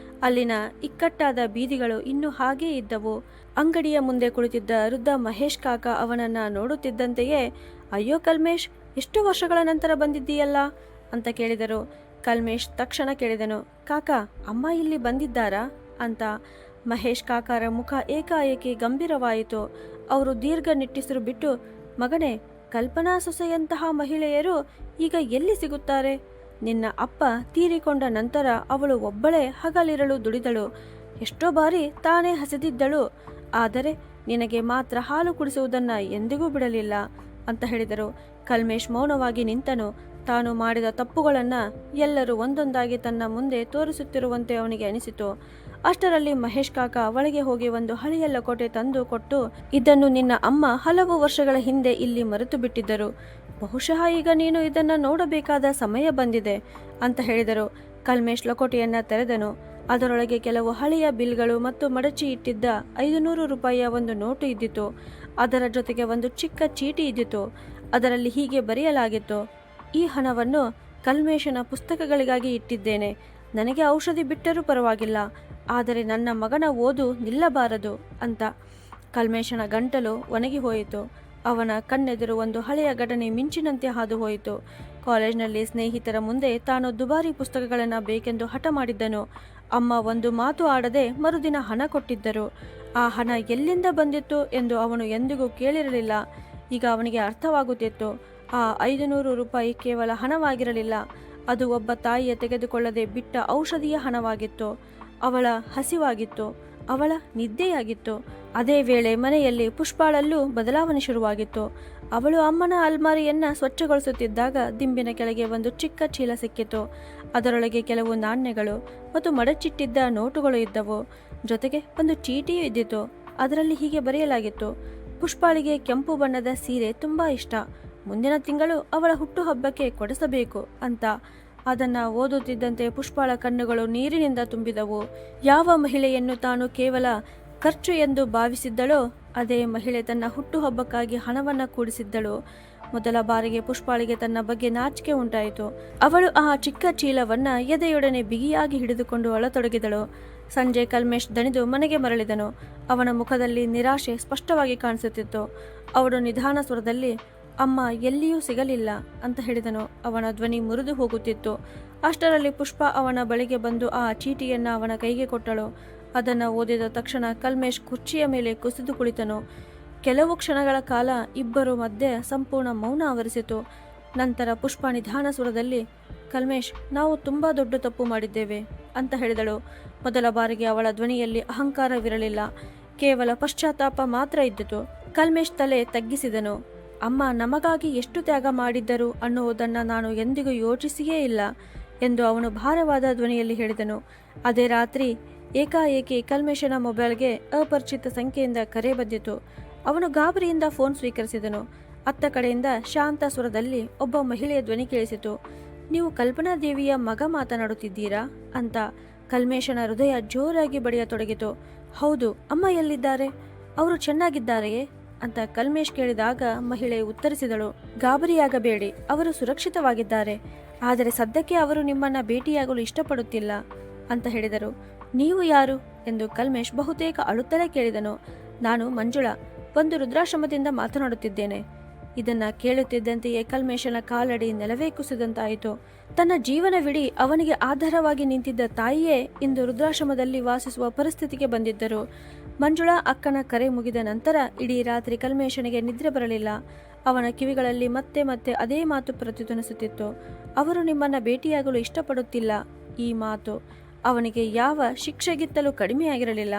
ಅಲ್ಲಿನ ಇಕ್ಕಟ್ಟಾದ ಬೀದಿಗಳು ಇನ್ನೂ ಹಾಗೇ ಇದ್ದವು. ಅಂಗಡಿಯ ಮುಂದೆ ಕುಳಿತಿದ್ದ ವೃದ್ಧ ಮಹೇಶ್ ಕಾಕ ಅವನನ್ನ ನೋಡುತ್ತಿದ್ದಂತೆಯೇ, ಅಯ್ಯೋ ಕಲ್ಮೇಶ್, ಎಷ್ಟು ವರ್ಷಗಳ ನಂತರ ಬಂದಿದ್ದೀಯಲ್ಲ ಅಂತ ಕೇಳಿದರು. ಕಲ್ಮೇಶ್ ತಕ್ಷಣ ಕೇಳಿದನು, ಕಾಕ, ಅಮ್ಮ ಇಲ್ಲಿ ಬಂದಿದ್ದಾರಾ ಅಂತ. ಮಹೇಶ್ ಕಾಕಾರ ಮುಖ ಏಕಾಏಕಿ ಗಂಭೀರವಾಯಿತು. ಅವರು ದೀರ್ಘ ನಿಟ್ಟುಸಿರು ಬಿಟ್ಟು, ಮಗನೇ, ಕಲ್ಪನಾ ಸೊಸೆಯಂತಹ ಮಹಿಳೆಯರು ಈಗ ಎಲ್ಲಿ ಸಿಗುತ್ತಾರೆ? ನಿನ್ನ ಅಪ್ಪ ತೀರಿಕೊಂಡ ನಂತರ ಅವಳು ಒಬ್ಬಳೇ ಹಗಲಿರಲು ದುಡಿದಳು. ಎಷ್ಟೋ ಬಾರಿ ತಾನೇ ಹಸಿದಿದ್ದಳು. ಆದರೆ ನಿನಗೆ ಮಾತ್ರ ಹಾಲು ಕುಡಿಸುವುದನ್ನು ಎಂದಿಗೂ ಬಿಡಲಿಲ್ಲ ಅಂತ ಹೇಳಿದರು. ಕಲ್ಮೇಶ್ ಮೌನವಾಗಿ ನಿಂತನು. ತಾನು ಮಾಡಿದ ತಪ್ಪುಗಳನ್ನು ಎಲ್ಲರೂ ಒಂದೊಂದಾಗಿ ತನ್ನ ಮುಂದೆ ತೋರಿಸುತ್ತಿರುವಂತೆ ಅವನಿಗೆ ಅನಿಸಿತು. ಅಷ್ಟರಲ್ಲಿ ಮಹೇಶ್ ಕಾಕ ಒಳಗೆ ಹೋಗಿ ಒಂದು ಹಳೆಯ ಲಕೋಟೆ ತಂದು ಕೊಟ್ಟು, ಇದನ್ನು ನಿನ್ನ ಅಮ್ಮ ಹಲವು ವರ್ಷಗಳ ಹಿಂದೆ ಇಲ್ಲಿ ಮರೆತು ಬಿಟ್ಟಿದ್ದರು. ಬಹುಶಃ ಈಗ ನೀನು ಇದನ್ನು ನೋಡಬೇಕಾದ ಸಮಯ ಬಂದಿದೆ ಅಂತ ಹೇಳಿದರು. ಕಲ್ಮೇಶ್ ಲಕೋಟೆಯನ್ನ ತೆರೆದನು. ಅದರೊಳಗೆ ಕೆಲವು ಹಳೆಯ ಬಿಲ್ಗಳು ಮತ್ತು ಮಡಚಿ ಇಟ್ಟಿದ್ದ 500 ರೂಪಾಯಿಯ ಒಂದು ನೋಟು ಇದ್ದಿತು. ಅದರ ಜೊತೆಗೆ ಒಂದು ಚಿಕ್ಕ ಚೀಟಿ ಇದ್ದಿತು. ಅದರಲ್ಲಿ ಹೀಗೆ ಬರೆಯಲಾಗಿತ್ತು, ಈ ಹಣವನ್ನು ಕಲ್ಮೇಶನ ಪುಸ್ತಕಗಳಿಗಾಗಿ ಇಟ್ಟಿದ್ದೇನೆ. ನನಗೆ ಔಷಧಿ ಬಿಟ್ಟರೂ ಪರವಾಗಿಲ್ಲ, ಆದರೆ ನನ್ನ ಮಗನ ಓದು ನಿಲ್ಲಬಾರದು ಅಂತ. ಕಲ್ಮೇಶನ ಗಂಟಲು ಒಣಗಿ ಹೋಯಿತು. ಅವನ ಕಣ್ಣೆದುರು ಒಂದು ಹಳೆಯ ಘಟನೆ ಮಿಂಚಿನಂತೆ ಹಾದು ಹೋಯಿತು. ಕಾಲೇಜಿನಲ್ಲಿ ಸ್ನೇಹಿತರ ಮುಂದೆ ತಾನು ದುಬಾರಿ ಪುಸ್ತಕಗಳನ್ನು ಬೇಕೆಂದು ಹಠ ಮಾಡಿದ್ದನು. ಅಮ್ಮ ಒಂದು ಮಾತು ಆಡದೆ ಮರುದಿನ ಹಣ ಕೊಟ್ಟಿದ್ದರು. ಆ ಹಣ ಎಲ್ಲಿಂದ ಬಂದಿತ್ತು ಎಂದು ಅವನು ಎಂದಿಗೂ ಕೇಳಿರಲಿಲ್ಲ. ಈಗ ಅವನಿಗೆ ಅರ್ಥವಾಗುತ್ತಿತ್ತು. ಆ 500 ರೂಪಾಯಿ ಕೇವಲ ಹಣವಾಗಿರಲಿಲ್ಲ, ಅದು ಒಬ್ಬ ತಾಯಿಯ ತೆಗೆದುಕೊಳ್ಳದೆ ಬಿಟ್ಟ ಔಷಧಿಯ ಹಣವಾಗಿತ್ತು. ಅವಳ ಹಸಿವಾಗಿತ್ತು, ಅವಳ ನಿದ್ದೆಯಾಗಿತ್ತು. ಅದೇ ವೇಳೆ ಮನೆಯಲ್ಲಿ ಪುಷ್ಪಾಳಲ್ಲೂ ಬದಲಾವಣೆ ಶುರುವಾಗಿತ್ತು. ಅವಳು ಅಮ್ಮನ ಅಲ್ಮಾರಿಯನ್ನ ಸ್ವಚ್ಛಗೊಳಿಸುತ್ತಿದ್ದಾಗ ದಿಂಬಿನ ಕೆಳಗೆ ಒಂದು ಚಿಕ್ಕ ಚೀಲ ಸಿಕ್ಕಿತು. ಅದರೊಳಗೆ ಕೆಲವು ನಾಣ್ಯಗಳು ಮತ್ತು ಮಡಚಿಟ್ಟಿದ್ದ ನೋಟುಗಳು ಇದ್ದವು. ಜೊತೆಗೆ ಒಂದು ಚೀಟಿಯೂ ಇದ್ದಿತು. ಅದರಲ್ಲಿ ಹೀಗೆ ಬರೆಯಲಾಗಿತ್ತು, ಪುಷ್ಪಾಳಿಗೆ ಕೆಂಪು ಬಣ್ಣದ ಸೀರೆ ತುಂಬಾ ಇಷ್ಟ, ಮುಂದಿನ ತಿಂಗಳು ಅವಳ ಹುಟ್ಟುಹಬ್ಬಕ್ಕೆ ಕೊಡಿಸಬೇಕು ಅಂತ. ಅದನ್ನ ಓದುತ್ತಿದ್ದಂತೆ ಪುಷ್ಪಾಳ ಕಣ್ಣುಗಳು ನೀರಿನಿಂದ ತುಂಬಿದವು. ಯಾವ ಮಹಿಳೆಯನ್ನು ತಾನು ಕೇವಲ ಖರ್ಚು ಎಂದು ಭಾವಿಸಿದ್ದಳೋ ಅದೇ ಮಹಿಳೆ ತನ್ನ ಹುಟ್ಟುಹಬ್ಬಕ್ಕಾಗಿ ಹಣವನ್ನ ಕೂಡಿಸಿದ್ದಳು. ಮೊದಲ ಬಾರಿಗೆ ಪುಷ್ಪಾಳಿಗೆ ತನ್ನ ಬಗ್ಗೆ ನಾಚಿಕೆ ಉಂಟಾಯಿತು. ಅವಳು ಆ ಚಿಕ್ಕ ಚೀಲವನ್ನ ಎದೆಯೊಡನೆ ಬಿಗಿಯಾಗಿ ಹಿಡಿದುಕೊಂಡು ಅಳತೊಡಗಿದಳು. ಸಂಜೆ ಕಲ್ಮೇಶ್ ದಣಿದು ಮನೆಗೆ ಮರಳಿದನು. ಅವನ ಮುಖದಲ್ಲಿ ನಿರಾಶೆ ಸ್ಪಷ್ಟವಾಗಿ ಕಾಣಿಸುತ್ತಿತ್ತು. ಅವಳು ನಿಧಾನ ಸ್ವರದಲ್ಲಿ, ಅಮ್ಮ ಎಲ್ಲಿಯೂ ಸಿಗಲಿಲ್ಲ ಅಂತ ಹೇಳಿದನು. ಅವನ ಧ್ವನಿ ಮುರಿದು ಹೋಗುತ್ತಿತ್ತು. ಅಷ್ಟರಲ್ಲಿ ಪುಷ್ಪ ಅವನ ಬಳಿಗೆ ಬಂದು ಆ ಚೀಟಿಯನ್ನ ಅವನ ಕೈಗೆ ಕೊಟ್ಟಳು. ಅದನ್ನು ಓದಿದ ತಕ್ಷಣ ಕಲ್ಮೇಶ್ ಕುರ್ಚಿಯ ಮೇಲೆ ಕುಸಿದು ಕುಳಿತನು. ಕೆಲವು ಕ್ಷಣಗಳ ಕಾಲ ಇಬ್ಬರು ಮಧ್ಯೆ ಸಂಪೂರ್ಣ ಮೌನ ಆವರಿಸಿತು. ನಂತರ ಪುಷ್ಪ ನಿಧಾನ ಸ್ವರದಲ್ಲಿ, ಕಲ್ಮೇಶ್, ನಾವು ತುಂಬ ದೊಡ್ಡ ತಪ್ಪು ಮಾಡಿದ್ದೇವೆ ಅಂತ ಹೇಳಿದಳು. ಮೊದಲ ಬಾರಿಗೆ ಅವಳ ಧ್ವನಿಯಲ್ಲಿ ಅಹಂಕಾರವಿರಲಿಲ್ಲ, ಕೇವಲ ಪಶ್ಚಾತ್ತಾಪ ಮಾತ್ರ ಇದ್ದಿತು. ಕಲ್ಮೇಶ್ ತಲೆ ತಗ್ಗಿಸಿದನು. ಅಮ್ಮ ನಮಗಾಗಿ ಎಷ್ಟು ತ್ಯಾಗ ಮಾಡಿದ್ದರು ಅನ್ನುವುದನ್ನು ನಾನು ಎಂದಿಗೂ ಯೋಚಿಸಿಯೇ ಇಲ್ಲ ಎಂದು ಅವನು ಭಾರವಾದ ಧ್ವನಿಯಲ್ಲಿ ಹೇಳಿದನು. ಅದೇ ರಾತ್ರಿ ಏಕಾಏಕಿ ಕಲ್ಮೇಶನ ಮೊಬೈಲ್ಗೆ ಅಪರಿಚಿತ ಸಂಖ್ಯೆಯಿಂದ ಕರೆ ಬಂದಿತು. ಅವನು ಗಾಬರಿಯಿಂದ ಫೋನ್ ಸ್ವೀಕರಿಸಿದನು. ಅತ್ತ ಕಡೆಯಿಂದ ಶಾಂತ ಸ್ವರದಲ್ಲಿ ಒಬ್ಬ ಮಹಿಳೆಯ ಧ್ವನಿ ಕೇಳಿಸಿತು. ನೀವು ಕಲ್ಪನಾ ದೇವಿಯ ಮಗ ಮಾತನಾಡುತ್ತಿದ್ದೀರಾ ಅಂತ ಕಲ್ಮೇಶನ ಹೃದಯ ಜೋರಾಗಿ ಬಡಿಯತೊಡಗಿತು. ಹೌದು, ಅಮ್ಮ ಎಲ್ಲಿದ್ದಾರೆ? ಅವರು ಚೆನ್ನಾಗಿದ್ದಾರೆಯೇ ಅಂತ ಕಲ್ಮೇಶ್ ಕೇಳಿದಾಗ ಮಹಿಳೆ ಉತ್ತರಿಸಿದಳು. ಗಾಬರಿಯಾಗಬೇಡಿ, ಅವರು ಸುರಕ್ಷಿತವಾಗಿದ್ದಾರೆ. ಆದರೆ ಸದ್ಯಕ್ಕೆ ಅವರು ನಿಮ್ಮನ್ನ ಭೇಟಿಯಾಗಲು ಇಷ್ಟಪಡುತ್ತಿಲ್ಲ ಅಂತ ಹೇಳಿದರು. ನೀವು ಯಾರು ಎಂದು ಕಲ್ಮೇಶ್ ಬಹುತೇಕ ಅಳುತ್ತಲೇ ಕೇಳಿದನು. ನಾನು ಮಂಜುಳಾ, ಒಂದು ವೃದ್ಧಾಶ್ರಮದಿಂದ ಮಾತನಾಡುತ್ತಿದ್ದೇನೆ. ಇದನ್ನ ಕೇಳುತ್ತಿದ್ದಂತೆಯೇ ಕಲ್ಮೇಶನ ಕಾಲಡಿ ನೆಲವೇ ಕುಸಿದಂತಾಯಿತು. ತನ್ನ ಜೀವನವಿಡೀ ಅವನಿಗೆ ಆಧಾರವಾಗಿ ನಿಂತಿದ್ದ ತಾಯಿಯೇ ಇಂದು ವೃದ್ಧಾಶ್ರಮದಲ್ಲಿ ವಾಸಿಸುವ ಪರಿಸ್ಥಿತಿಗೆ ಬಂದಿದ್ದರು. ಮಂಜುಳಾ ಅಕ್ಕನ ಕರೆ ಮುಗಿದ ನಂತರ ಇಡೀ ರಾತ್ರಿ ಕಲ್ಮೇಶನಿಗೆ ನಿದ್ರೆ ಬರಲಿಲ್ಲ. ಅವನ ಕಿವಿಗಳಲ್ಲಿ ಮತ್ತೆ ಮತ್ತೆ ಅದೇ ಮಾತು ಪ್ರತಿಧ್ವನಿಸುತ್ತಿತ್ತು. ಅವರು ನಿಮ್ಮನ್ನ ಭೇಟಿಯಾಗಲು ಇಷ್ಟಪಡುತ್ತಿಲ್ಲ. ಈ ಮಾತು ಅವನಿಗೆ ಯಾವ ಶಿಕ್ಷೆಗಿತ್ತಲೂ ಕಡಿಮೆಯಾಗಿರಲಿಲ್ಲ.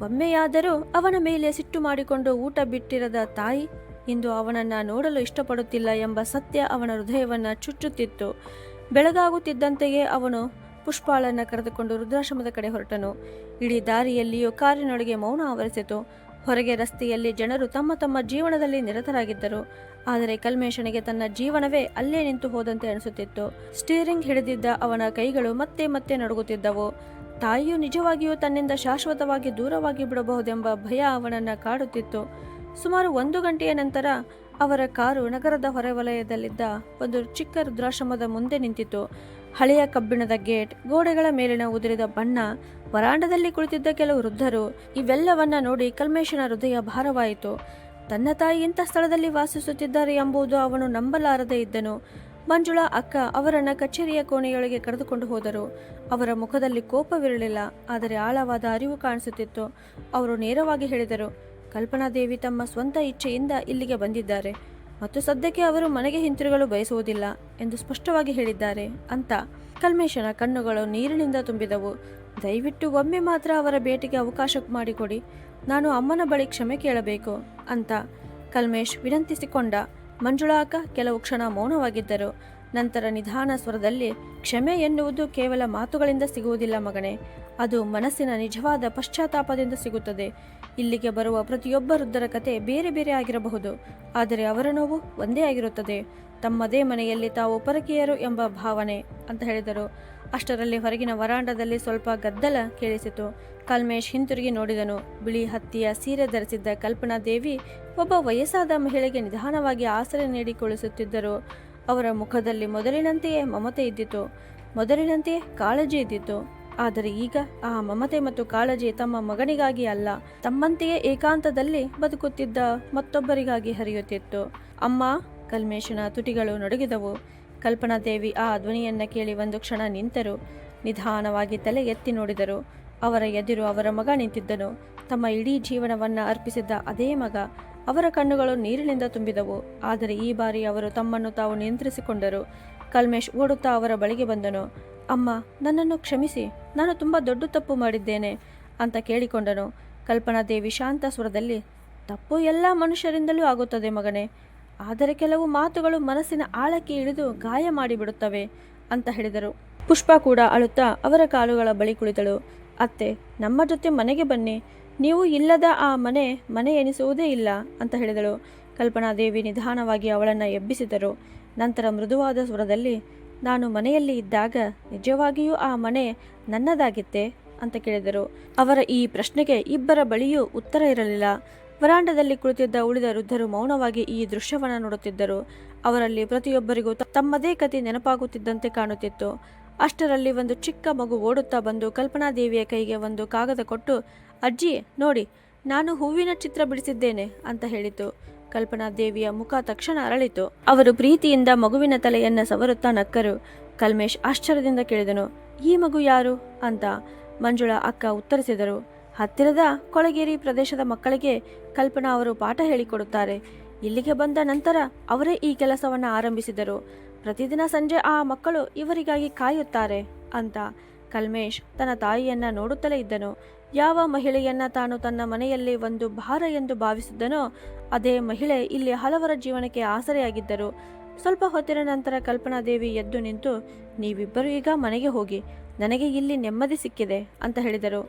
ಒಮ್ಮೆಯಾದರೂ ಅವನ ಮೇಲೆ ಸಿಟ್ಟು ಮಾಡಿಕೊಂಡು ಊಟ ಬಿಟ್ಟಿರದ ತಾಯಿ ಇಂದು ಅವನನ್ನ ನೋಡಲು ಇಷ್ಟಪಡುತ್ತಿಲ್ಲ ಎಂಬ ಸತ್ಯ ಅವನ ಹೃದಯವನ್ನ ಚುಚ್ಚುತ್ತಿತ್ತು. ಬೆಳಗಾಗುತ್ತಿದ್ದಂತೆಯೇ ಅವನು ಪುಷ್ಪಾಳನ್ನ ಕರೆದುಕೊಂಡು ವೃದ್ಧಾಶ್ರಮದ ಕಡೆ ಹೊರಟನು. ಇಡೀ ದಾರಿಯಲ್ಲಿಯೂ ಕಾರಿನೊಳಗೆ ಮೌನ ಆವರಿಸಿತು. ಹೊರಗೆ ರಸ್ತೆಯಲ್ಲಿ ಜನರು ತಮ್ಮ ತಮ್ಮ ಜೀವನದಲ್ಲಿ ನಿರತರಾಗಿದ್ದರು. ಆದರೆ ಕಲ್ಮೇಶನಿಗೆ ತನ್ನ ಜೀವನವೇ ಅಲ್ಲೇ ನಿಂತು ಹೋದಂತೆ ಅನಿಸುತ್ತಿತ್ತು. ಸ್ಟೀರಿಂಗ್ ಹಿಡಿದಿದ್ದ ಅವನ ಕೈಗಳು ಮತ್ತೆ ಮತ್ತೆ ನಡುಗುತ್ತಿದ್ದವು. ತಾಯಿಯು ನಿಜವಾಗಿಯೂ ತನ್ನಿಂದ ಶಾಶ್ವತವಾಗಿ ದೂರವಾಗಿ ಬಿಡಬಹುದೆಂಬ ಭಯ ಅವನನ್ನ ಕಾಡುತ್ತಿತ್ತು. ಸುಮಾರು 1 ಗಂಟೆಯ ನಂತರ ಅವರ ಕಾರು ನಗರದ ಹೊರವಲಯದಲ್ಲಿದ್ದ ಒಂದು ಚಿಕ್ಕ ವೃದ್ಧಾಶ್ರಮದ ಮುಂದೆ ನಿಂತಿತು. ಹಳೆಯ ಕಬ್ಬಿಣದ ಗೇಟ್, ಗೋಡೆಗಳ ಮೇಲಿನ ಉದುರಿದ ಬಣ್ಣ, ವರಾಂಡದಲ್ಲಿ ಕುಳಿತಿದ್ದ ಕೆಲವು ವೃದ್ಧರು, ಇವೆಲ್ಲವನ್ನ ನೋಡಿ ಕಲ್ಮೇಶನ ಹೃದಯ ಭಾರವಾಯಿತು. ತನ್ನ ತಾಯಿ ಇಂಥ ಸ್ಥಳದಲ್ಲಿ ವಾಸಿಸುತ್ತಿದ್ದಾರೆ ಎಂಬುದು ಅವನು ನಂಬಲಾರದೇ ಇದ್ದನು. ಮಂಜುಳಾ ಅಕ್ಕ ಅವರನ್ನ ಕಚೇರಿಯ ಕೋಣೆಯೊಳಗೆ ಕರೆದುಕೊಂಡು ಹೋದರು. ಅವರ ಮುಖದಲ್ಲಿ ಕೋಪವಿರಲಿಲ್ಲ, ಆದರೆ ಆಳವಾದ ಅರಿವು ಕಾಣಿಸುತ್ತಿತ್ತು. ಅವರು ನೇರವಾಗಿ ಹೇಳಿದರು, ಕಲ್ಪನಾದೇವಿ ತಮ್ಮ ಸ್ವಂತ ಇಚ್ಛೆಯಿಂದ ಇಲ್ಲಿಗೆ ಬಂದಿದ್ದಾರೆ ಮತ್ತು ಸದ್ಯಕ್ಕೆ ಅವರು ಮನೆಗೆ ಹಿಂತಿರುಗಲು ಬಯಸುವುದಿಲ್ಲ ಎಂದು ಸ್ಪಷ್ಟವಾಗಿ ಹೇಳಿದ್ದಾರೆ ಅಂತ. ಕಲ್ಮೇಶನ ಕಣ್ಣುಗಳು ನೀರಿನಿಂದ ತುಂಬಿದವು. ದಯವಿಟ್ಟು ಒಮ್ಮೆ ಮಾತ್ರ ಅವರ ಭೇಟಿಗೆ ಅವಕಾಶ ಮಾಡಿಕೊಡಿ. ನಾನು ಅಮ್ಮನ ಬಳಿ ಕ್ಷಮೆ ಕೇಳಬೇಕು ಅಂತ ಕಲ್ಮೇಶ್ ವಿನಂತಿಸಿಕೊಂಡ. ಮಂಜುಳಾ ಅಕ್ಕ ಕೆಲವು ಕ್ಷಣ ಮೌನವಾಗಿದ್ದರು. ನಂತರ ನಿಧಾನ ಸ್ವರದಲ್ಲಿ, ಕ್ಷಮೆ ಎನ್ನುವುದು ಕೇವಲ ಮಾತುಗಳಿಂದ ಸಿಗುವುದಿಲ್ಲ ಮಗನೇ, ಅದು ಮನಸ್ಸಿನ ನಿಜವಾದ ಪಶ್ಚಾತ್ತಾಪದಿಂದ ಸಿಗುತ್ತದೆ. ಇಲ್ಲಿಗೆ ಬರುವ ಪ್ರತಿಯೊಬ್ಬ ವೃದ್ಧರ ಕತೆ ಬೇರೆ ಬೇರೆ ಆಗಿರಬಹುದು, ಆದರೆ ಅವರ ನೋವು ಒಂದೇ ಆಗಿರುತ್ತದೆ. ತಮ್ಮದೇ ಮನೆಯಲ್ಲಿ ತಾವು ಪರಕೀಯರು ಎಂಬ ಭಾವನೆ ಅಂತ ಹೇಳಿದರು. ಅಷ್ಟರಲ್ಲಿ ಹೊರಗಿನ ವರಾಂಡದಲ್ಲಿ ಸ್ವಲ್ಪ ಗದ್ದಲ ಕೇಳಿಸಿತು. ಕಲ್ಮೇಶ್ ಹಿಂತಿರುಗಿ ನೋಡಿದನು. ಬಿಳಿ ಹತ್ತಿಯ ಸೀರೆ ಧರಿಸಿದ್ದ ಕಲ್ಪನಾ ದೇವಿ ಒಬ್ಬ ವಯಸ್ಸಾದ ಮಹಿಳೆಗೆ ನಿಧಾನವಾಗಿ ಆಸರೆ ನೀಡಿ ಕುಳಿಸುತ್ತಿದ್ದರು. ಅವರ ಮುಖದಲ್ಲಿ ಮೊದಲಿನಂತೆಯೇ ಮಮತೆ ಇದ್ದಿತು, ಮೊದಲಿನಂತೆಯೇ ಕಾಳಜಿ ಇದ್ದಿತು. ಆದರೆ ಈಗ ಆ ಮಮತೆ ಮತ್ತು ಕಾಳಜಿ ತಮ್ಮ ಮಗನಿಗಾಗಿ ಅಲ್ಲ, ತಮ್ಮಂತೆಯೇ ಏಕಾಂತದಲ್ಲಿ ಬದುಕುತ್ತಿದ್ದ ಮತ್ತೊಬ್ಬರಿಗಾಗಿ ಹರಿಯುತ್ತಿತ್ತು. ಅಮ್ಮ, ಕಲ್ಮೇಶನ ತುಟಿಗಳು ನಡುಗಿದವು. ಕಲ್ಪನಾದೇವಿ ಆ ಧ್ವನಿಯನ್ನ ಕೇಳಿ ಒಂದು ಕ್ಷಣ ನಿಂತರು. ನಿಧಾನವಾಗಿ ತಲೆ ಎತ್ತಿ ನೋಡಿದರು. ಅವರ ಎದುರು ಅವರ ಮಗ ನಿಂತಿದ್ದನು. ತಮ್ಮ ಇಡೀ ಜೀವನವನ್ನ ಅರ್ಪಿಸಿದ್ದ ಅದೇ ಮಗ. ಅವರ ಕಣ್ಣುಗಳು ನೀರಿನಿಂದ ತುಂಬಿದವು. ಆದರೆ ಈ ಬಾರಿ ಅವರು ತಮ್ಮನ್ನು ತಾವು ನಿಯಂತ್ರಿಸಿಕೊಂಡರು. ಕಲ್ಮೇಶ್ ಓಡುತ್ತಾ ಅವರ ಬಳಿಗೆ ಬಂದನು. ಅಮ್ಮ, ನನ್ನನ್ನು ಕ್ಷಮಿಸಿ, ನಾನು ತುಂಬ ದೊಡ್ಡ ತಪ್ಪು ಮಾಡಿದ್ದೇನೆ ಅಂತ ಕೇಳಿಕೊಂಡನು. ಕಲ್ಪನಾದೇವಿ ಶಾಂತ ಸ್ವರದಲ್ಲಿ, ತಪ್ಪು ಎಲ್ಲ ಮನುಷ್ಯರಿಂದಲೂ ಆಗುತ್ತದೆ ಮಗನೇ, ಆದರೆ ಕೆಲವು ಮಾತುಗಳು ಮನಸ್ಸಿನ ಆಳಕ್ಕೆ ಇಳಿದು ಗಾಯ ಮಾಡಿಬಿಡುತ್ತವೆ ಅಂತ ಹೇಳಿದರು. ಪುಷ್ಪ ಕೂಡ ಅಳುತ್ತಾ ಅವರ ಕಾಲುಗಳ ಬಳಿ ಕುಳಿತಳು. ಅತ್ತೆ, ನಮ್ಮ ಜೊತೆ ಮನೆಗೆ ಬನ್ನಿ, ನೀವು ಇಲ್ಲದ ಆ ಮನೆ ಎನಿಸುವುದೇ ಇಲ್ಲ ಅಂತ ಹೇಳಿದಳು. ಕಲ್ಪನಾದೇವಿ ನಿಧಾನವಾಗಿ ಅವಳನ್ನು ಎಬ್ಬಿಸಿದರು. ನಂತರ ಮೃದುವಾದ ಸ್ವರದಲ್ಲಿ, ನಾನು ಮನೆಯಲ್ಲಿ ಇದ್ದಾಗ ನಿಜವಾಗಿಯೂ ಆ ಮನೆ ನನ್ನದಾಗಿತ್ತೆ ಅಂತ ಕೇಳಿದರು. ಅವರ ಈ ಪ್ರಶ್ನೆಗೆ ಇಬ್ಬರ ಬಳಿಯೂ ಉತ್ತರ ಇರಲಿಲ್ಲ. ವರಾಂಡದಲ್ಲಿ ಕುಳಿತಿದ್ದ ಉಳಿದ ವೃದ್ಧರು ಮೌನವಾಗಿ ಈ ದೃಶ್ಯವನ್ನು ನೋಡುತ್ತಿದ್ದರು. ಅವರಲ್ಲಿ ಪ್ರತಿಯೊಬ್ಬರಿಗೂ ತಮ್ಮದೇ ಕತೆ ನೆನಪಾಗುತ್ತಿದ್ದಂತೆ ಕಾಣುತ್ತಿತ್ತು. ಅಷ್ಟರಲ್ಲಿ ಒಂದು ಚಿಕ್ಕ ಮಗು ಓಡುತ್ತಾ ಬಂದು ಕಲ್ಪನಾದೇವಿಯ ಕೈಗೆ ಒಂದು ಕಾಗದ ಕೊಟ್ಟು, ಅಜ್ಜಿ ನೋಡಿ, ನಾನು ಹೂವಿನ ಚಿತ್ರ ಬಿಡಿಸಿದ್ದೇನೆ ಅಂತ ಹೇಳಿತು. ಕಲ್ಪನಾದೇವಿಯ ಮುಖ ತಕ್ಷಣ ಅರಳಿತು. ಅವರು ಪ್ರೀತಿಯಿಂದ ಮಗುವಿನ ತಲೆಯನ್ನ ಸವರುತ್ತಾ ನಕ್ಕರು. ಕಲ್ಮೇಶ್ ಆಶ್ಚರ್ಯದಿಂದ ಕೇಳಿದನು, ಈ ಮಗು ಯಾರು ಅಂತ. ಮಂಜುಳಾ ಅಕ್ಕ ಉತ್ತರಿಸಿದರು, ಹತ್ತಿರದ ಕೊಳಗೇರಿ ಪ್ರದೇಶದ ಮಕ್ಕಳಿಗೆ ಕಲ್ಪನಾ ಅವರು ಪಾಠ ಹೇಳಿಕೊಡುತ್ತಾರೆ. ಇಲ್ಲಿಗೆ ಬಂದ ನಂತರ ಅವರೇ ಈ ಕೆಲಸವನ್ನು ಆರಂಭಿಸಿದರು. ಪ್ರತಿದಿನ ಸಂಜೆ ಆ ಮಕ್ಕಳು ಇವರಿಗಾಗಿ ಕಾಯುತ್ತಾರೆ ಅಂತ. ಕಲ್ಮೇಶ್ ತನ್ನ ತಾಯಿಯನ್ನ ನೋಡುತ್ತಲೇ ಇದ್ದನು. ಯಾವ ಮಹಿಳೆಯನ್ನ ತಾನು ತನ್ನ ಮನೆಯಲ್ಲಿ ಒಂದು ಭಾರ ಎಂದು ಭಾವಿಸಿದ್ದನೋ ಅದೇ ಮಹಿಳೆ ಇಲ್ಲಿ ಹಲವರ ಜೀವನಕ್ಕೆ ಆಸರೆಯಾಗಿದ್ದರು. ಸ್ವಲ್ಪ ಹೊತ್ತಿನ ನಂತರ ಕಲ್ಪನಾದೇವಿ ಎದ್ದು ನಿಂತು, ನೀವಿಬ್ಬರು ಈಗ ಮನೆಗೆ ಹೋಗಿ, ನನಗೆ ಇಲ್ಲಿ ನೆಮ್ಮದಿ ಸಿಕ್ಕಿದೆ ಅಂತ ಹೇಳಿದರು.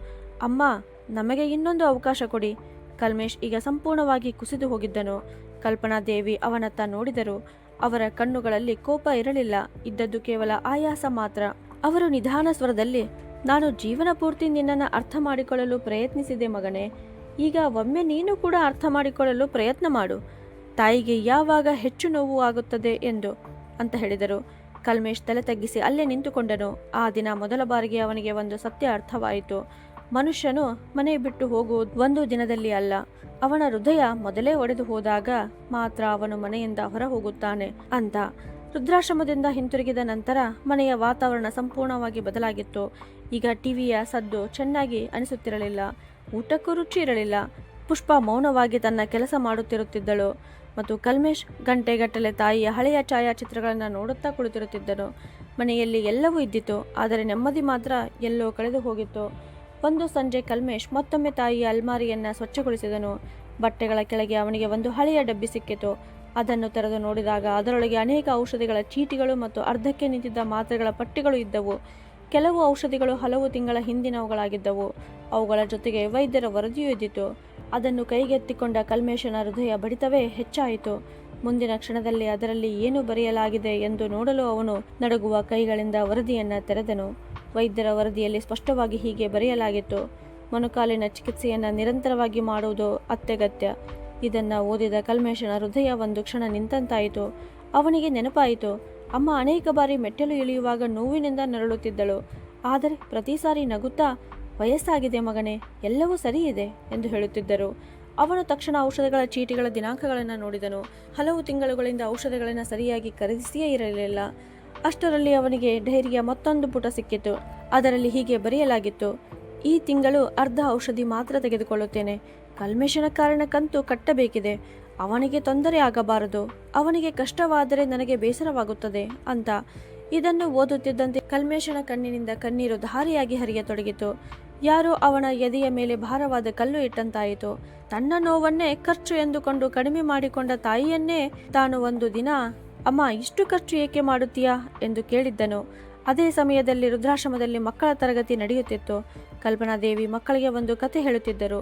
ಅಮ್ಮ, ನಮಗೆ ಇನ್ನೊಂದು ಅವಕಾಶ ಕೊಡಿ. ಕಲ್ಮೇಶ್ ಈಗ ಸಂಪೂರ್ಣವಾಗಿ ಕುಸಿದು ಹೋಗಿದ್ದನು. ಕಲ್ಪನಾ ದೇವಿ ಅವನತ್ತ ನೋಡಿದರು. ಅವರ ಕಣ್ಣುಗಳಲ್ಲಿ ಕೋಪ ಇರಲಿಲ್ಲ, ಇದ್ದದ್ದು ಕೇವಲ ಆಯಾಸ ಮಾತ್ರ. ಅವರು ನಿಧಾನ ಸ್ವರದಲ್ಲಿ, ನಾನು ಜೀವನ ಪೂರ್ತಿ ನಿನ್ನನ್ನು ಅರ್ಥ ಮಾಡಿಕೊಳ್ಳಲು ಪ್ರಯತ್ನಿಸಿದೆ ಮಗನೇ. ಈಗ ಒಮ್ಮೆ ನೀನು ಕೂಡ ಅರ್ಥ ಮಾಡಿಕೊಳ್ಳಲು ಪ್ರಯತ್ನ ಮಾಡು. ತಾಯಿಗೆ ಯಾವಾಗ ಹೆಚ್ಚು ನೋವು ಆಗುತ್ತದೆ ಅಂತ ಹೇಳಿದರು. ಕಲ್ಮೇಶ್ ತಲೆ ತಗ್ಗಿಸಿ ಅಲ್ಲೇ ನಿಂತುಕೊಂಡನು. ಆ ದಿನ ಮೊದಲ ಬಾರಿಗೆ ಅವನಿಗೆ ಒಂದು ಸತ್ಯ ಅರ್ಥವಾಯಿತು. ಮನುಷ್ಯನು ಮನೆ ಬಿಟ್ಟು ಹೋಗುವುದು ಒಂದು ದಿನದಲ್ಲಿ ಅಲ್ಲ. ಅವನ ಹೃದಯ ಮೊದಲೇ ಒಡೆದು ಹೋದಾಗ ಮಾತ್ರ ಅವನು ಮನೆಯಿಂದ ಹೊರ ಹೋಗುತ್ತಾನೆ ಅಂತ. ವೃದ್ಧಾಶ್ರಮದಿಂದ ಹಿಂತಿರುಗಿದ ನಂತರ ಮನೆಯ ವಾತಾವರಣ ಸಂಪೂರ್ಣವಾಗಿ ಬದಲಾಗಿತ್ತು. ಈಗ ಟಿವಿಯ ಸದ್ದು ಚೆನ್ನಾಗಿ ಅನಿಸುತ್ತಿರಲಿಲ್ಲ, ಊಟಕ್ಕೂ ರುಚಿ ಇರಲಿಲ್ಲ. ಪುಷ್ಪ ಮೌನವಾಗಿ ತನ್ನ ಕೆಲಸ ಮಾಡುತ್ತಿರುತ್ತಿದ್ದಳು ಮತ್ತು ಕಲ್ಮೇಶ್ ಗಂಟೆಗಟ್ಟಲೆ ತಾಯಿಯ ಹಳೆಯ ಛಾಯಾಚಿತ್ರಗಳನ್ನು ನೋಡುತ್ತಾ ಕುಳಿತಿರುತ್ತಿದ್ದನು. ಮನೆಯಲ್ಲಿ ಎಲ್ಲವೂ ಇದ್ದಿತು, ಆದರೆ ನೆಮ್ಮದಿ ಮಾತ್ರ ಎಲ್ಲೋ ಕಳೆದು ಹೋಗಿತ್ತು. ಒಂದು ಸಂಜೆ ಕಲ್ಮೇಶ್ ಮತ್ತೊಮ್ಮೆ ತಾಯಿಯ ಅಲ್ಮಾರಿಯನ್ನು ಸ್ವಚ್ಛಗೊಳಿಸಿದನು. ಬಟ್ಟೆಗಳ ಕೆಳಗೆ ಅವನಿಗೆ ಒಂದು ಹಳೆಯ ಡಬ್ಬಿ ಸಿಕ್ಕಿತು. ಅದನ್ನು ತೆರೆದು ನೋಡಿದಾಗ ಅದರೊಳಗೆ ಅನೇಕ ಔಷಧಿಗಳ ಚೀಟಿಗಳು ಮತ್ತು ಅರ್ಧಕ್ಕೆ ನಿಂತಿದ್ದ ಮಾತ್ರೆಗಳ ಪಟ್ಟಿಗಳು ಇದ್ದವು. ಕೆಲವು ಔಷಧಿಗಳು ಹಲವು ತಿಂಗಳ ಹಿಂದಿನವುಗಳಾಗಿದ್ದವು. ಅವುಗಳ ಜೊತೆಗೆ ವೈದ್ಯರ ವರದಿಯೂ ಇದ್ದಿತು. ಅದನ್ನು ಕೈಗೆತ್ತಿಕೊಂಡ ಕಲ್ಮೇಶನ ಹೃದಯ ಬಡಿತವೇ ಹೆಚ್ಚಾಯಿತು. ಮುಂದಿನ ಕ್ಷಣದಲ್ಲಿ ಅದರಲ್ಲಿ ಏನು ಬರೆಯಲಾಗಿದೆ ಎಂದು ನೋಡಲು ಅವನು ನಡುಗುವ ಕೈಗಳಿಂದ ವರದಿಯನ್ನು ತೆರೆದನು. ವೈದ್ಯರ ವರದಿಯಲ್ಲಿ ಸ್ಪಷ್ಟವಾಗಿ ಹೀಗೆ ಬರೆಯಲಾಗಿತ್ತು: ಮೊಣಕಾಲಿನ ಚಿಕಿತ್ಸೆಯನ್ನು ನಿರಂತರವಾಗಿ ಮಾಡುವುದು ಅತ್ಯಗತ್ಯ. ಇದನ್ನು ಓದಿದ ಕಲ್ಮೇಶನ ಹೃದಯ ಒಂದು ಕ್ಷಣ ನಿಂತಂತಾಯಿತು. ಅವನಿಗೆ ನೆನಪಾಯಿತು, ಅಮ್ಮ ಅನೇಕ ಬಾರಿ ಮೆಟ್ಟಲು ಇಳಿಯುವಾಗ ನೋವಿನಿಂದ ನರಳುತ್ತಿದ್ದಳು. ಆದರೆ ಪ್ರತಿ ಸಾರಿ ನಗುತ್ತಾ, ವಯಸ್ಸಾಗಿದೆ ಮಗನೇ, ಎಲ್ಲವೂ ಸರಿ ಇದೆ ಎಂದು ಹೇಳುತ್ತಿದ್ದರು. ಅವನು ತಕ್ಷಣ ಔಷಧಗಳ ಚೀಟಿಗಳ ದಿನಾಂಕಗಳನ್ನು ನೋಡಿದನು. ಹಲವು ತಿಂಗಳುಗಳಿಂದ ಔಷಧಗಳನ್ನು ಸರಿಯಾಗಿ ಖರೀದಿಸಿಯೇ ಇರಲಿಲ್ಲ. ಅಷ್ಟರಲ್ಲಿ ಅವನಿಗೆ ಡೈರಿಯ ಮತ್ತೊಂದು ಪುಟ ಸಿಕ್ಕಿತು. ಅದರಲ್ಲಿ ಹೀಗೆ ಬರೆಯಲಾಗಿತ್ತು: ಈ ತಿಂಗಳು ಅರ್ಧ ಔಷಧಿ ಮಾತ್ರ ತೆಗೆದುಕೊಳ್ಳುತ್ತೇನೆ. ಕಲ್ಮೇಶನ ಕಾರಣಕ್ಕಂತೂ ಕಟ್ಟಬೇಕಿದೆ. ಅವನಿಗೆ ತೊಂದರೆ ಆಗಬಾರದು. ಅವನಿಗೆ ಕಷ್ಟವಾದರೆ ನನಗೆ ಬೇಸರವಾಗುತ್ತದೆ ಅಂತ. ಇದನ್ನು ಓದುತ್ತಿದ್ದಂತೆ ಕಲ್ಮೇಶನ ಕಣ್ಣಿನಿಂದ ಕಣ್ಣೀರು ಧಾರೆಯಾಗಿ ಹರಿಯತೊಡಗಿತು. ಯಾರೋ ಅವನ ಎದೆಯ ಮೇಲೆ ಭಾರವಾದ ಕಲ್ಲು ಇಟ್ಟಂತಾಯಿತು. ತನ್ನ ನೋವನ್ನೇ ಖರ್ಚು ಎಂದುಕೊಂಡು ಕಡಿಮೆ ಮಾಡಿಕೊಂಡ ತಾಯಿಯನ್ನೇ ತಾನು ಒಂದು ದಿನ, ಅಮ್ಮ ಇಷ್ಟು ಖರ್ಚು ಏಕೆ ಮಾಡುತ್ತೀಯಾ ಎಂದು ಕೇಳಿದ್ದನು. ಅದೇ ಸಮಯದಲ್ಲಿ ವೃದ್ಧಾಶ್ರಮದಲ್ಲಿ ಮಕ್ಕಳ ತರಗತಿ ನಡೆಯುತ್ತಿತ್ತು. ಕಲ್ಪನಾ ದೇವಿ ಮಕ್ಕಳಿಗೆ ಒಂದು ಕತೆ ಹೇಳುತ್ತಿದ್ದರು.